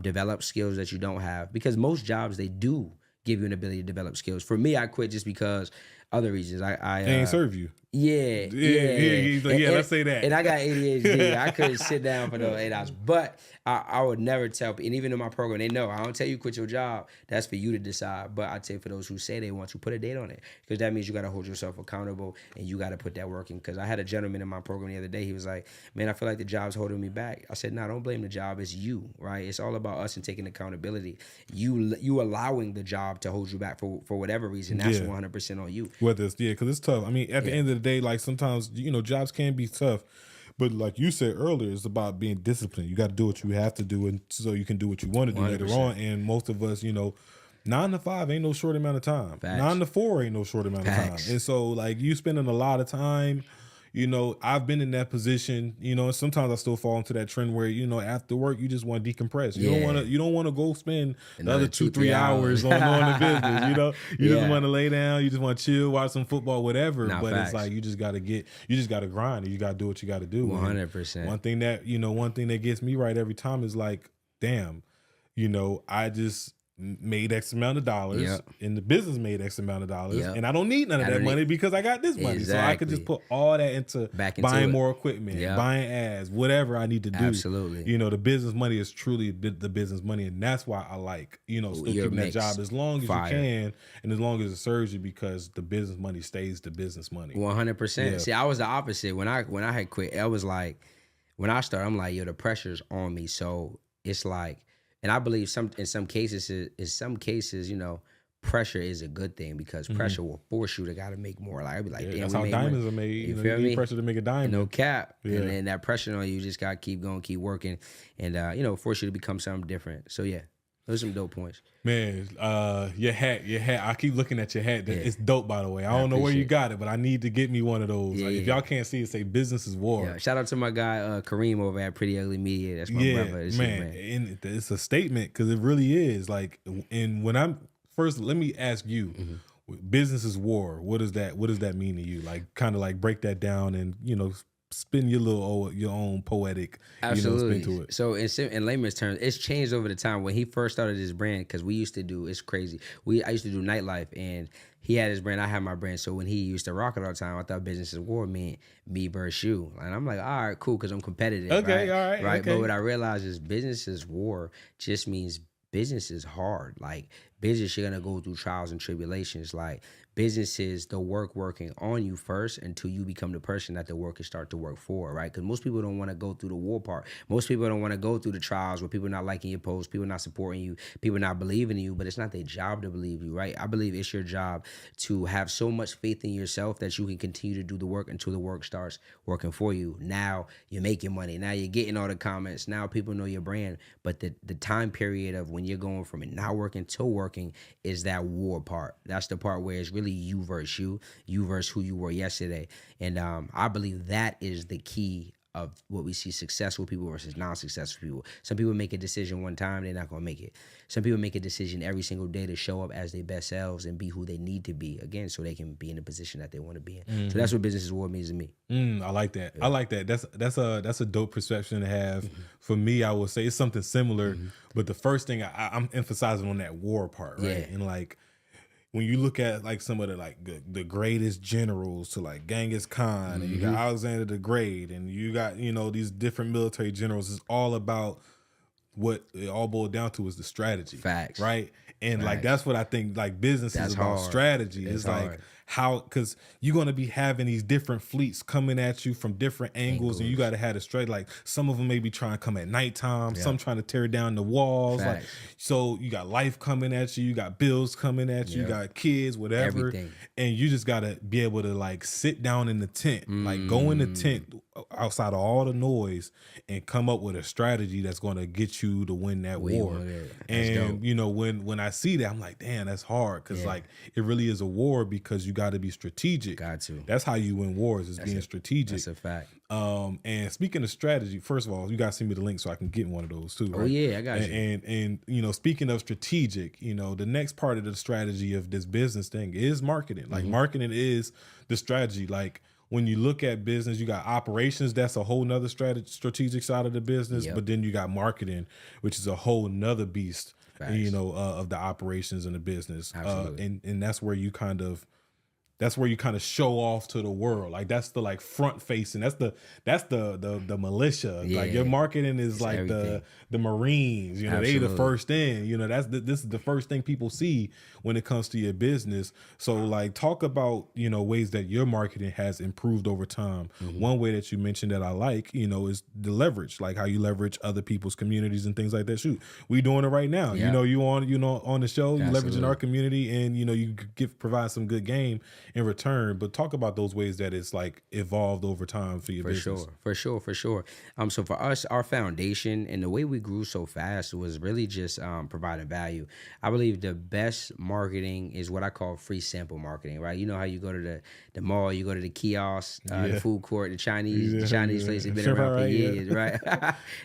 develop skills that you don't have, because most jobs, they do give you an ability to develop skills. For me, I quit just because other reasons. They ain't serve you. Yeah. Let's say that. And I got ADHD. I couldn't sit down for those 8 hours. But I would never tell people, and even in my program, they know I don't tell you quit your job. That's for you to decide. But I tell you, for those who say they want to, put a date on it, because that means you got to hold yourself accountable and you got to put that work in. Because I had a gentleman in my program the other day. He was like, "Man, I feel like the job's holding me back." I said, "No, don't blame the job. It's you, right? It's all about us and taking accountability. You allowing the job to hold you back for whatever reason. That's 100% on you." Whether it's because it's tough. I mean, at the end of the day, like sometimes jobs can be tough. But like you said earlier, it's about being disciplined. You got to do what you have to do, and so you can do what you want to do 100%. Later on. And most of us, 9 to 5 ain't no short amount of time. Facts. 9 to 4 ain't no short amount of time. And so like you spending a lot of time. I've been in that position, and sometimes I still fall into that trend where, after work, you just want to decompress. You don't want to go spend another 2-3 hours on the business, You just want to lay down, you just want to chill, watch some football, whatever. But facts. It's like, you just got to grind, and you got to do what you got to do. 100%. And one thing that gets me right every time is like, damn, I just made X amount of dollars, and the business made X amount of dollars, and I don't need none of that money because I got this money. So I could just put all that into buying more equipment, buying ads, whatever I need to do. Absolutely. The business money is truly the business money, and that's why I like, still keeping that job as long as you can, and as long as it serves you, because the business money stays the business money. 100%. See, I was the opposite. When I had quit, I was like, when I started, I'm like, the pressure's on me. So it's like, and I believe in some cases, pressure is a good thing, because pressure will force you to got to make more. Like, I'd be like, damn, that's how diamonds are made. You feel me? Need pressure to make a diamond. No cap. Yeah. And then that pressure on you just got to keep going, keep working, and force you to become something different. So yeah, those are some dope points. Man, your hat. I keep looking at your hat. It's dope, by the way. I don't know where you got it, but I need to get me one of those. If y'all can't see it, say "Business is War." Yeah. Shout out to my guy Kareem over at Pretty Ugly Media. That's my brother. And it's a statement, because it really is. Like, and when I'm first, let me ask you, "Business is War." What does that mean to you? Like, kind of like break that down and spin your own poetic spin to it. So in layman's terms, it's changed over the time. When he first started his brand, because we used to do, it's crazy. I used to do nightlife, and he had his brand, I had my brand. So when he used to rock it all the time, I thought business is war meant me versus you. And I'm like, all right, cool, because I'm competitive. Okay, right? all right. Right. Okay. But what I realized is business is war just means business is hard. Like, business, you're gonna go through trials and tribulations. Like, business is the work working on you first until you become the person that the work can start to work for, right? Because most people don't want to go through the war part. Most people don't want to go through the trials where people not liking your posts, people not supporting you, people not believing in you, but it's not their job to believe you, right? I believe it's your job to have so much faith in yourself that you can continue to do the work until the work starts working for you. Now you're making money. Now you're getting all the comments. Now people know your brand. But the time period of when you're going from it not working to working is that war part. That's the part where it's really you versus you versus who you were yesterday. And I believe that is the key of what we see successful people versus non-successful people. Some people make a decision one time, they're not going to make it. Some people make a decision every single day to show up as their best selves and be who they need to be, again, so they can be in the position that they want to be in. Mm-hmm. So that's what business is war means to me. I like that. Yeah. I like that. That's a dope perception to have. Mm-hmm. For me, I would say it's something similar, but the first thing I'm emphasizing on that war part, right? Yeah. And like, when you look at like some of the greatest generals, to like Genghis Khan, and you got Alexander the Great, and you got these different military generals, it's all about what it all boiled down to is the strategy. Facts. Right? And like that's what I think like business is about. Strategy. It's like, how, because you're going to be having these different fleets coming at you from different angles, and you got to have it straight. Like some of them may be trying to come at nighttime, some trying to tear down the walls. Like, so you got life coming at you, you got bills coming at you, you got kids, whatever. Everything. And you just got to be able to like sit down in the tent, like go in the tent outside of all the noise and come up with a strategy that's going to get you to win that war. And you know, when I see that, I'm like, damn, that's hard, because like it really is a war, because you got to be strategic. That's how you win wars, is being strategic. That's a fact. And speaking of strategy, first of all, you guys send me the link so I can get one of those too, right? Oh yeah, I got you. And you know, speaking of strategic, you know, the next part of the strategy of this business thing is marketing. Like marketing is the strategy. Like when you look at business, you got operations, that's a whole nother strategic side of the business, but then you got marketing, which is a whole nother beast, you know, of the operations and the business. And that's where you kind of show off to the world. Like that's the like front facing. That's the militia. Like your marketing is like everything. the Marines. You know, they the first in. You know, this is the first thing people see when it comes to your business. So like talk about, you know, ways that your marketing has improved over time. One way that you mentioned that I like, you know, is the leverage, like how you leverage other people's communities and things like that. Shoot, we doing it right now. You know, you on the show, you leveraging our community, and you know, you provide some good game in return. But talk about those ways that it's like evolved over time for your business. For sure. So for us, our foundation and the way we grew so fast was really just providing value. I believe the best marketing is what I call free sample marketing, right? You know how you go to the mall, you go to the kiosk, the food court, the Chinese place, they've been around for years, right?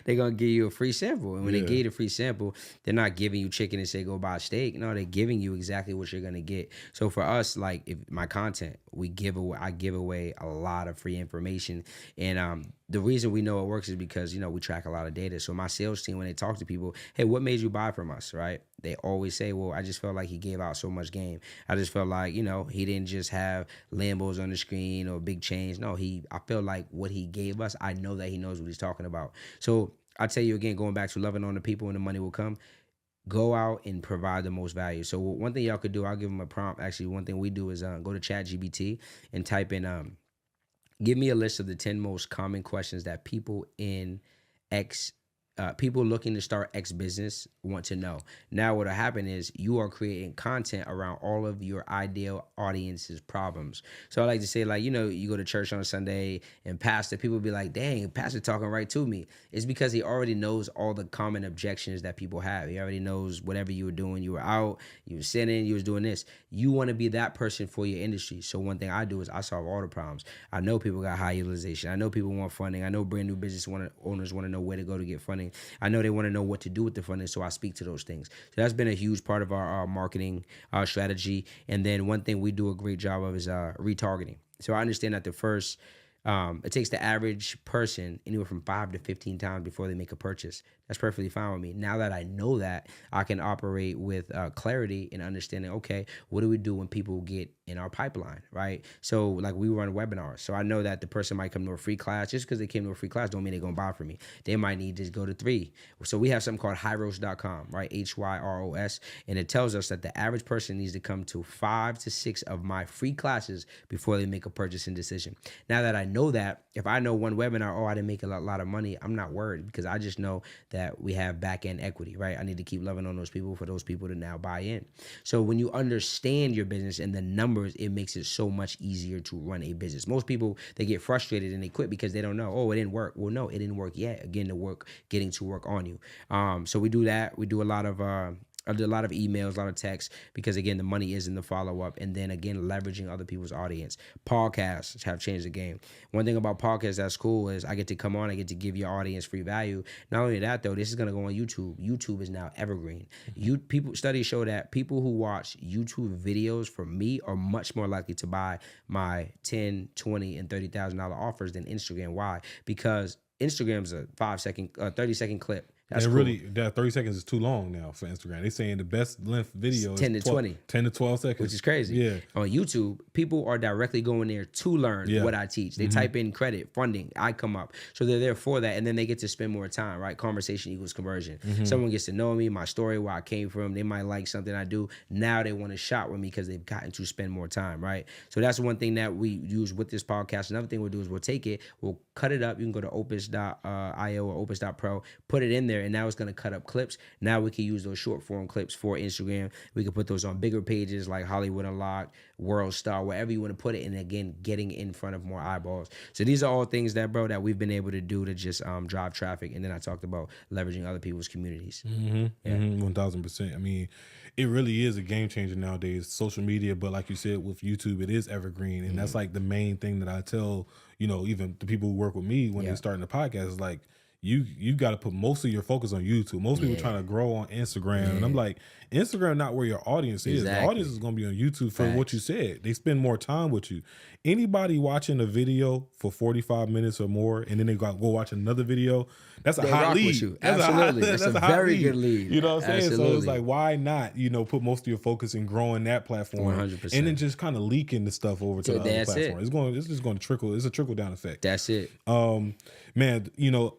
They're gonna give you a free sample, and when they give you the free sample, they're not giving you chicken and say go buy a steak. No, they're giving you exactly what you're gonna get. So for us, like if my content, I give away a lot of free information, and the reason we know it works is because, you know, we track a lot of data. So my sales team, when they talk to people, hey, what made you buy from us, right? They always say, well, I just felt like he gave out so much game. I just felt like, you know, he didn't just have Lambos on the screen or big chains. No, I felt like what he gave us, I know that he knows what he's talking about. So I tell you again, going back to loving on the people and the money will come. Go out and provide the most value. So one thing y'all could do, I'll give them a prompt. Actually, one thing we do is go to ChatGPT and type in, give me a list of the 10 most common questions that people people looking to start X business want to know. Now what'll happen is you are creating content around all of your ideal audience's problems. So I like to say, like, you know, you go to church on a Sunday and pastor, people be like, dang, pastor talking right to me. It's because he already knows all the common objections that people have. He already knows whatever you were doing. You were out, you were sinning, you was doing this. You want to be that person for your industry. So one thing I do is I solve all the problems. I know people got high utilization. I know people want funding. I know brand new business owners want to know where to go to get funding. I know they want to know what to do with the funding, so I speak to those things. So that's been a huge part of our marketing strategy. And then one thing we do a great job of is retargeting. So I understand that it takes the average person anywhere from 5 to 15 times before they make a purchase. That's perfectly fine with me. Now that I know that, I can operate with clarity and understanding, okay, what do we do when people get in our pipeline, right? So like we run webinars. So I know that the person might come to a free class. Just because they came to a free class don't mean they're going to buy from me. They might need to go to 3. So we have something called hyros.com, right? HYROS. And it tells us that the average person needs to come to 5 to 6 of my free classes before they make a purchasing decision. Now that I know that, if I know one webinar, I didn't make a lot of money, I'm not worried, because I just know that we have back end equity, right? I need to keep loving on those people for those people to now buy in. So when you understand your business and the numbers, it makes it so much easier to run a business. Most people, they get frustrated and they quit because they don't know, it didn't work. Well, no, it didn't work yet. Again, getting to work on you. So we do that. We do a lot of emails, a lot of texts, because again, the money is in the follow-up. And then again, leveraging other people's audience. Podcasts have changed the game. One thing about podcasts that's cool is I get to come on, I get to give your audience free value. Not only that though, this is gonna go on YouTube. YouTube is now evergreen. Studies show that people who watch YouTube videos from me are much more likely to buy my $10, $20, and $30,000 offers than Instagram. Why? Because Instagram's a 30-second clip. That's and cool. really, that 30 seconds is too long now for Instagram. They're saying the best length video 10 is to 20. 10 to 12 seconds. Which is crazy. Yeah. On YouTube, people are directly going there to learn what I teach. They type in credit, funding, I come up. So they're there for that. And then they get to spend more time, right? Conversation equals conversion. Someone gets to know me, my story, where I came from. They might like something I do. Now they want to shop with me because they've gotten to spend more time, right? So that's one thing that we use with this podcast. Another thing we'll do is we'll take it, we'll cut it up. You can go to opus.io or opus.pro, put it in there, and now it's going to cut up clips. Now we can use those short form clips for Instagram. We can put those on bigger pages like Hollywood Unlocked, World Star, wherever you want to put it. And again, getting in front of more eyeballs. So these are all things that, bro, that we've been able to do to just drive traffic. And then I talked about leveraging other people's communities. 1000%. I mean, it really is a game changer nowadays, social media. But like you said, with YouTube, it is evergreen. And that's like the main thing that I tell, even the people who work with me when they're starting the podcast is like, you got to put most of your focus on YouTube. Most people trying to grow on Instagram. And I'm like, Instagram not where your audience is. The audience is going to be on YouTube for what you said. They spend more time with you. Anybody watching a video for 45 minutes or more and then they go watch another video, that's a hot lead. Absolutely. That's a very good lead. You know what I'm saying? Absolutely. So it's like, why not, put most of your focus in growing that platform 100%. and then just kind of leaking the stuff over to the other platform. It's just going to trickle. It's a trickle down effect. That's it. Man,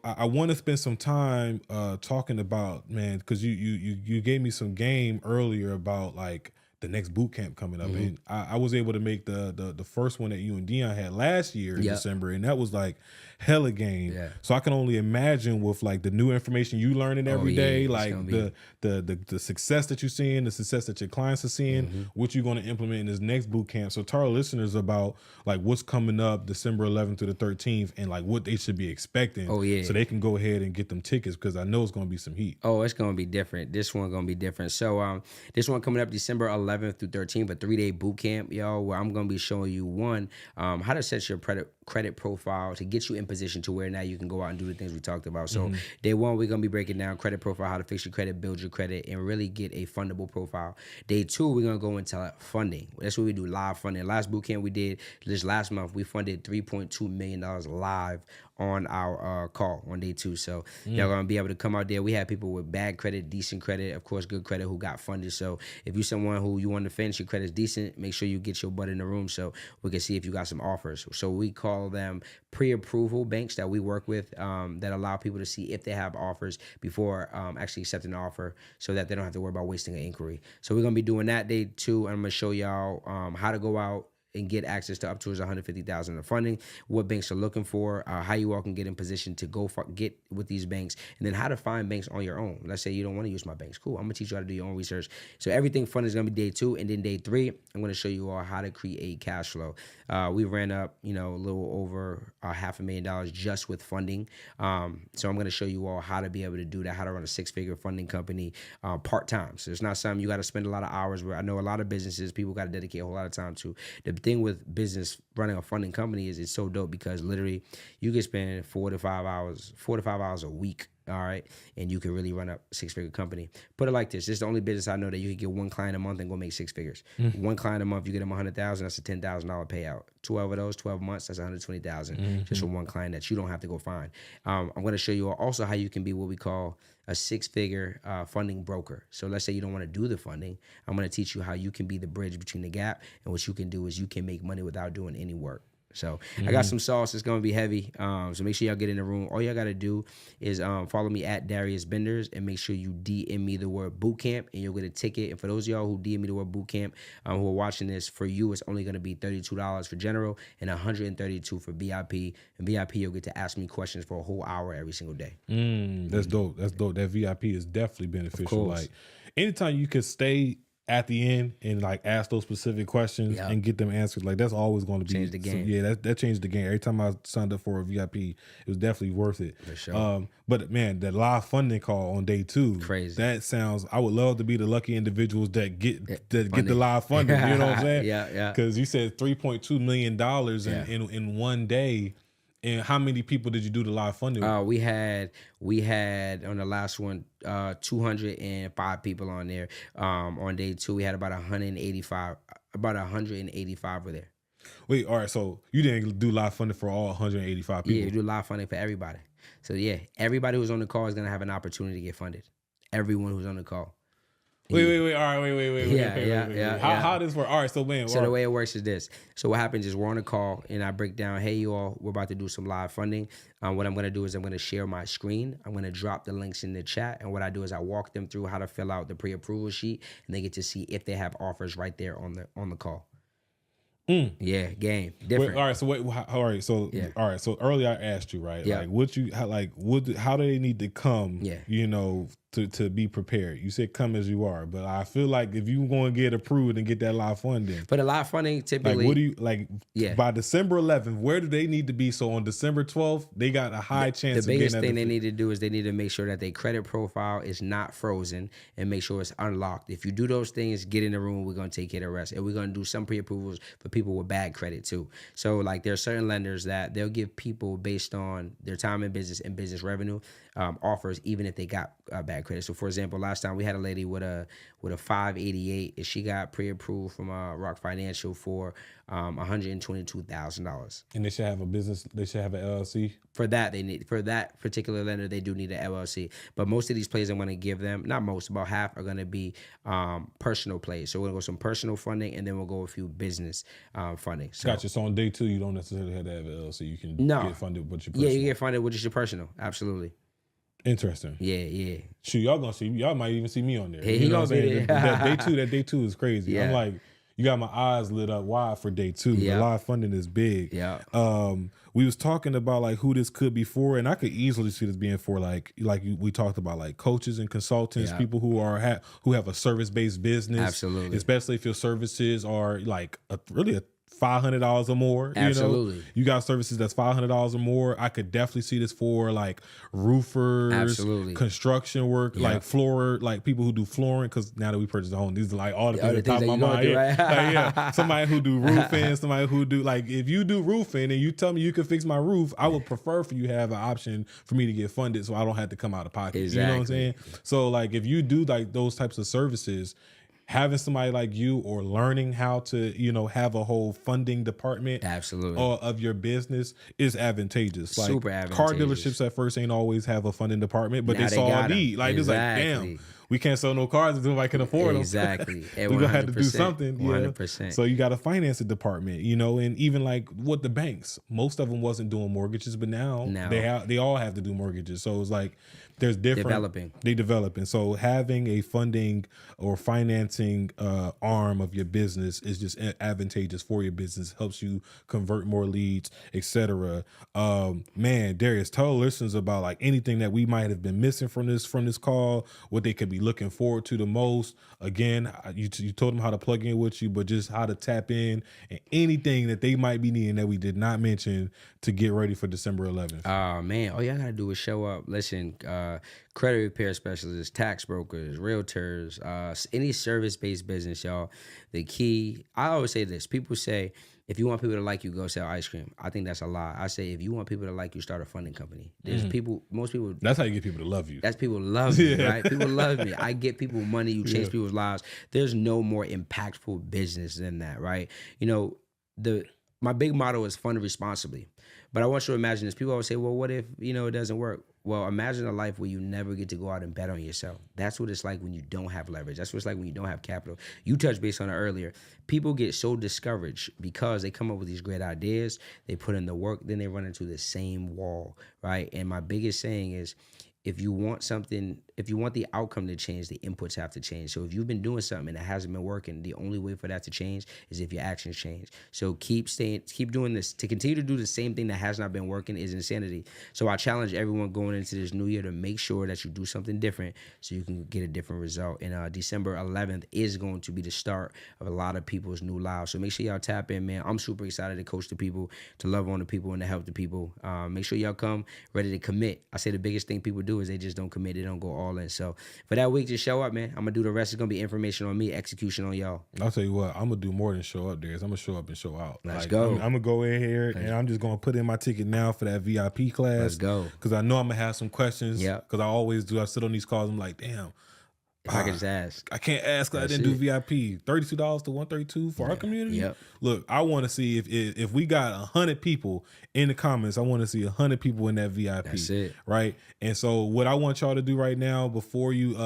I want to spend some time talking about, man, because you gave me some game earlier about like the next boot camp coming up, and I was able to make the first one that you and Dion had last year in December, and that was like hella game. So I can only imagine with like the new information you learning every day, like the success that you're seeing, the success that your clients are seeing, what you're going to implement in this next boot camp. So tell our listeners about like what's coming up December 11th to the 13th and like what they should be expecting. So they can go ahead and get them tickets, because I know it's going to be some heat. Oh, it's going to be different. This one going to be different. So this one coming up December 11th through 13th, a 3-day boot camp, where I'm going to be showing you how to set your credit profile to get you in position to where now you can go out and do the things we talked about. So day one, we're going to be breaking down credit profile, how to fix your credit, build your credit, and really get a fundable profile. Day two, we're going to go into funding. That's what we do, live funding. Last boot camp we did this last month, we funded $3.2 million live on our call on day two. So y'all gonna be able to come out there. We had people with bad credit, decent credit, of course good credit, who got funded. So if you're someone who you want to finish, your credit's decent, make sure you get your butt in the room so we can see if you got some offers. So we call them pre-approval banks that we work with, that allow people to see if they have offers before actually accepting the offer, so that they don't have to worry about wasting an inquiry. So we're gonna be doing that day two. I'm gonna show y'all how to go out and get access to up to $150,000 in funding, what banks are looking for, how you all can get in position to get with these banks, and then how to find banks on your own. Let's say you don't want to use my banks. Cool, I'm gonna teach you how to do your own research. So everything fun is gonna be day two, and then day three, I'm gonna show you all how to create cash flow. We ran up, a little over $500,000 just with funding. So I'm gonna show you all how to be able to do that, how to run a 6-figure funding company part-time. So it's not something you got to spend a lot of hours where I know a lot of businesses, people got to dedicate a whole lot of time to. The thing with business running a funding company is it's so dope because literally you can spend 4 to 5 hours a week, all right, and you can really run a 6-figure company. Put it like this is the only business I know that you can get one client a month and go make 6 figures. One client a month, you get them $100,000, that's a $10,000 payout. 12 of those 12 months, that's $120,000 just for one client that you don't have to go find. I'm going to show you also how you can be what we call a 6-figure funding broker. So let's say you don't want to do the funding. I'm going to teach you how you can be the bridge between the gap, and what you can do is you can make money without doing any work. So I got some sauce. It's going to be heavy. So make sure y'all get in the room. All y'all got to do is follow me at Darius Benders, and make sure you DM me the word bootcamp, and you'll get a ticket. And for those of y'all who DM me the word bootcamp, who are watching this, for you, it's only going to be $32 for general and $132 for VIP. And VIP, you'll get to ask me questions for a whole hour every single day. That's dope. That's dope. That VIP is definitely beneficial. Like anytime you can stay at the end and like ask those specific questions and get them answered, like that's always going to be change the game. That changed the game. Every time I signed up for a VIP, it was definitely worth it. For sure. But man, that live funding call on day two, crazy. That sounds. I would love to be the lucky individuals that get the live funding. You know what I'm saying? Yeah. Because you said $3.2 million in one day. And how many people did you do the live funding with? We had on the last one 205 people on there. On day two, we had about 185. About 185 were there. Wait, all right. So you didn't do live funding for all 185 people? Yeah, you do live funding for everybody. So yeah, everybody who's on the call is gonna have an opportunity to get funded. Everyone who's on the call. Wait. All right, wait. Yeah. How does this work? All right, so man. So the way it works is this. So what happens is we're on a call and I break down, hey, you all, we're about to do some live funding. What I'm going to do is I'm going to share my screen. I'm going to drop the links in the chat. And what I do is I walk them through how to fill out the pre-approval sheet, and they get to see if they have offers right there on the call. Yeah, game different. All right, so all right, so all right, so earlier I asked you, right? Yeah. Like how do they need to come? Yeah. You know, to be prepared. You said come as you are, but I feel like if you going to get approved and get that live funding, For the live funding, typically, like what do you like? Yeah. By December 11th, where do they need to be? So on December 12th, they got a high chance. The biggest thing they need to do is they need to make sure that their credit profile is not frozen and make sure it's unlocked. If you do those things, get in the room. We're gonna take care of the rest, and we're gonna do some pre-approvals for people with bad credit too. So like there are certain lenders that they'll give people based on their time in business and business revenue offers, even if they got bad credit. So for example, last time we had a lady with a 588, and she got pre-approved from Rock Financial for $122,000. And they should have a business. They should have an LLC. For that particular lender, they do need an LLC. But most of these plays I'm going to give them, not most, about half are going to be personal plays. So we're going to go some personal funding, and then we'll go a few business funding. So, Gotcha. So on day 2, you don't necessarily have to have an LLC. You can get funded with your personal. Yeah, you get funded with just your personal. Absolutely. Interesting. Yeah. Shoot, y'all might even see me on there. Hey, you know what I'm saying? That day two is crazy. Yeah. I'm like, you got my eyes lit up wide for day 2. Yeah. The live funding is big. Yeah. We was talking about like who this could be for, and I could easily see this being for we talked about like coaches and consultants, people who have a service-based business. Absolutely. Especially if your services are like really a $500 or more. Absolutely. You know, you got services that's $500 or more. I could definitely see this for like roofers, absolutely, construction work, like floor, like people who do flooring. Because now that we purchased a home, these are like all the things that top of my mind. Right? Somebody who do roofing, somebody who do like if you do roofing and you tell me you can fix my roof, I would prefer for you to have an option for me to get funded, so I don't have to come out of pocket. Exactly. You know what I'm saying? So like if you do like those types of services, having somebody like you or learning how to, have a whole funding department of your business is advantageous. Like super advantageous. Car dealerships at first ain't always have a funding department, but now they saw a need. Like it's like, damn, we can't sell no cars until I can afford them. Exactly. We're going to have to do something. 100%. So you got to finance a department, and even like what the banks, most of them wasn't doing mortgages, but now they all have to do mortgages. So it's like there's different. They developing. So having a funding or financing arm of your business is just advantageous for your business, helps you convert more leads, etc. Man, Darius, tell listeners about like anything that we might have been missing from this call, what they could be looking forward to the most. Again, you told them how to plug in with you, but just how to tap in and anything that they might be needing that we did not mention to get ready for December 11th. Man, all y'all gotta do is show up. Listen, credit repair specialists, tax brokers, realtors, any service-based business, y'all. The key, I always say this. People say, if you want people to like you, go sell ice cream. I think that's a lie. I say, if you want people to like you, start a funding company. There's most people. That's how you get people to love you. That's people love me, right? People love me. I get people money. You change people's lives. There's no more impactful business than that, right? My big motto is fund responsibly. But I want you to imagine this. People always say, well, what if, it doesn't work? Well, imagine a life where you never get to go out and bet on yourself. That's what it's like when you don't have leverage. That's what it's like when you don't have capital. You touched base on it earlier. People get so discouraged because they come up with these great ideas. They put in the work, then they run into the same wall, right? And my biggest saying is, if you want the outcome to change, the inputs have to change. So if you've been doing something and it hasn't been working, the only way for that to change is if your actions change. So keep doing this. To continue to do the same thing that has not been working is insanity. So I challenge everyone going into this new year to make sure that you do something different so you can get a different result. And December 11th is going to be the start of a lot of people's new lives. So make sure y'all tap in, man. I'm super excited to coach the people, to love on the people, and to help the people. Make sure y'all come ready to commit. I say the biggest thing people do is they just don't commit. They don't go all in. So for that week, just show up, man. I'm going to do the rest. It's going to be information on me, execution on y'all. I'll tell you what, I'm going to do more than show up, Darius. I'm going to show up and show out. Let's go. I'm going to go in here and I'm just going to put in my ticket now for that VIP class. Let's go. Because I know I'm going to have some questions. Yeah. Because I always do. I sit on these calls. I'm like, damn, If I could just ask. I can't ask. I didn't do VIP. $32 to $132 for our community. Yep. Look, I want to see if we got 100 people in the comments. I want to see 100 people in that VIP. That's it. Right. And so what I want y'all to do right now before you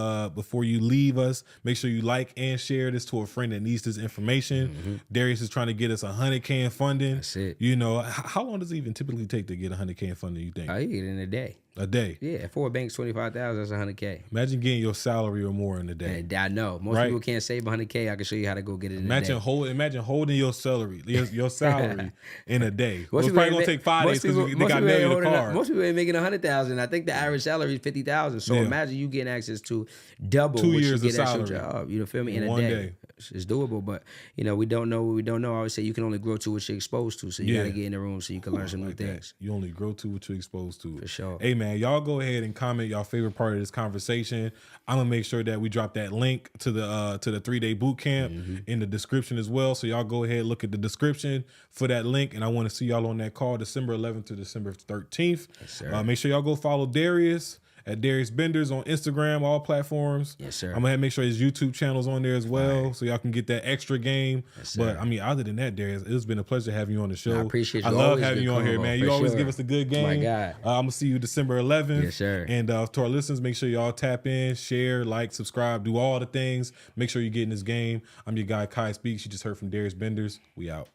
leave us, make sure you like and share this to a friend that needs this information. Darius is trying to get us 100K in funding. That's it. You know, how long does it even typically take to get 100K in funding? You think? You get it in a day. A day. Yeah, 4 banks, 25,000. That's 100K. Imagine getting your salary or more in a day. And I know most people can't save 100K. I can show you how to go get it in a day. Imagine holding your salary, your salary in a day. It's Most probably gonna take 5 days because they got mail in the car. Most people ain't making 100,000. I think the average salary is 50,000. So imagine you getting access to double 2 what years you of get at your salary. job. You know, feel me? In a One day. day. It's doable, but you know, we don't know what we don't know. I always say you can only grow to what you're exposed to. So you gotta get in the room so you can learn some new things. You only grow to what you're exposed to. For sure. Hey man, y'all go ahead and comment y'all favorite part of this conversation. I'm gonna make sure that we drop that link to the 3-day boot camp in the description as well. So y'all go ahead, look at the description for that link, and I want to see y'all on that call December 11th to December 13th. Yes, sir. Make sure y'all go follow Darius at Darius Benders on Instagram, all platforms. Yes, sir. I'm gonna make sure his YouTube channel's on there as well, so y'all can get that extra game. Yes, sir. But I mean, other than that, Darius, it's been a pleasure having you on the show. I appreciate you. I love Always having you on here, man. You always give us a good game. My God. I'm gonna see you December 11th. Yes, sir. And to our listeners, make sure y'all tap in, share, like, subscribe, do all the things. Make sure you get in this game. I'm your guy, Kai Speaks. You just heard from Darius Benders. We out.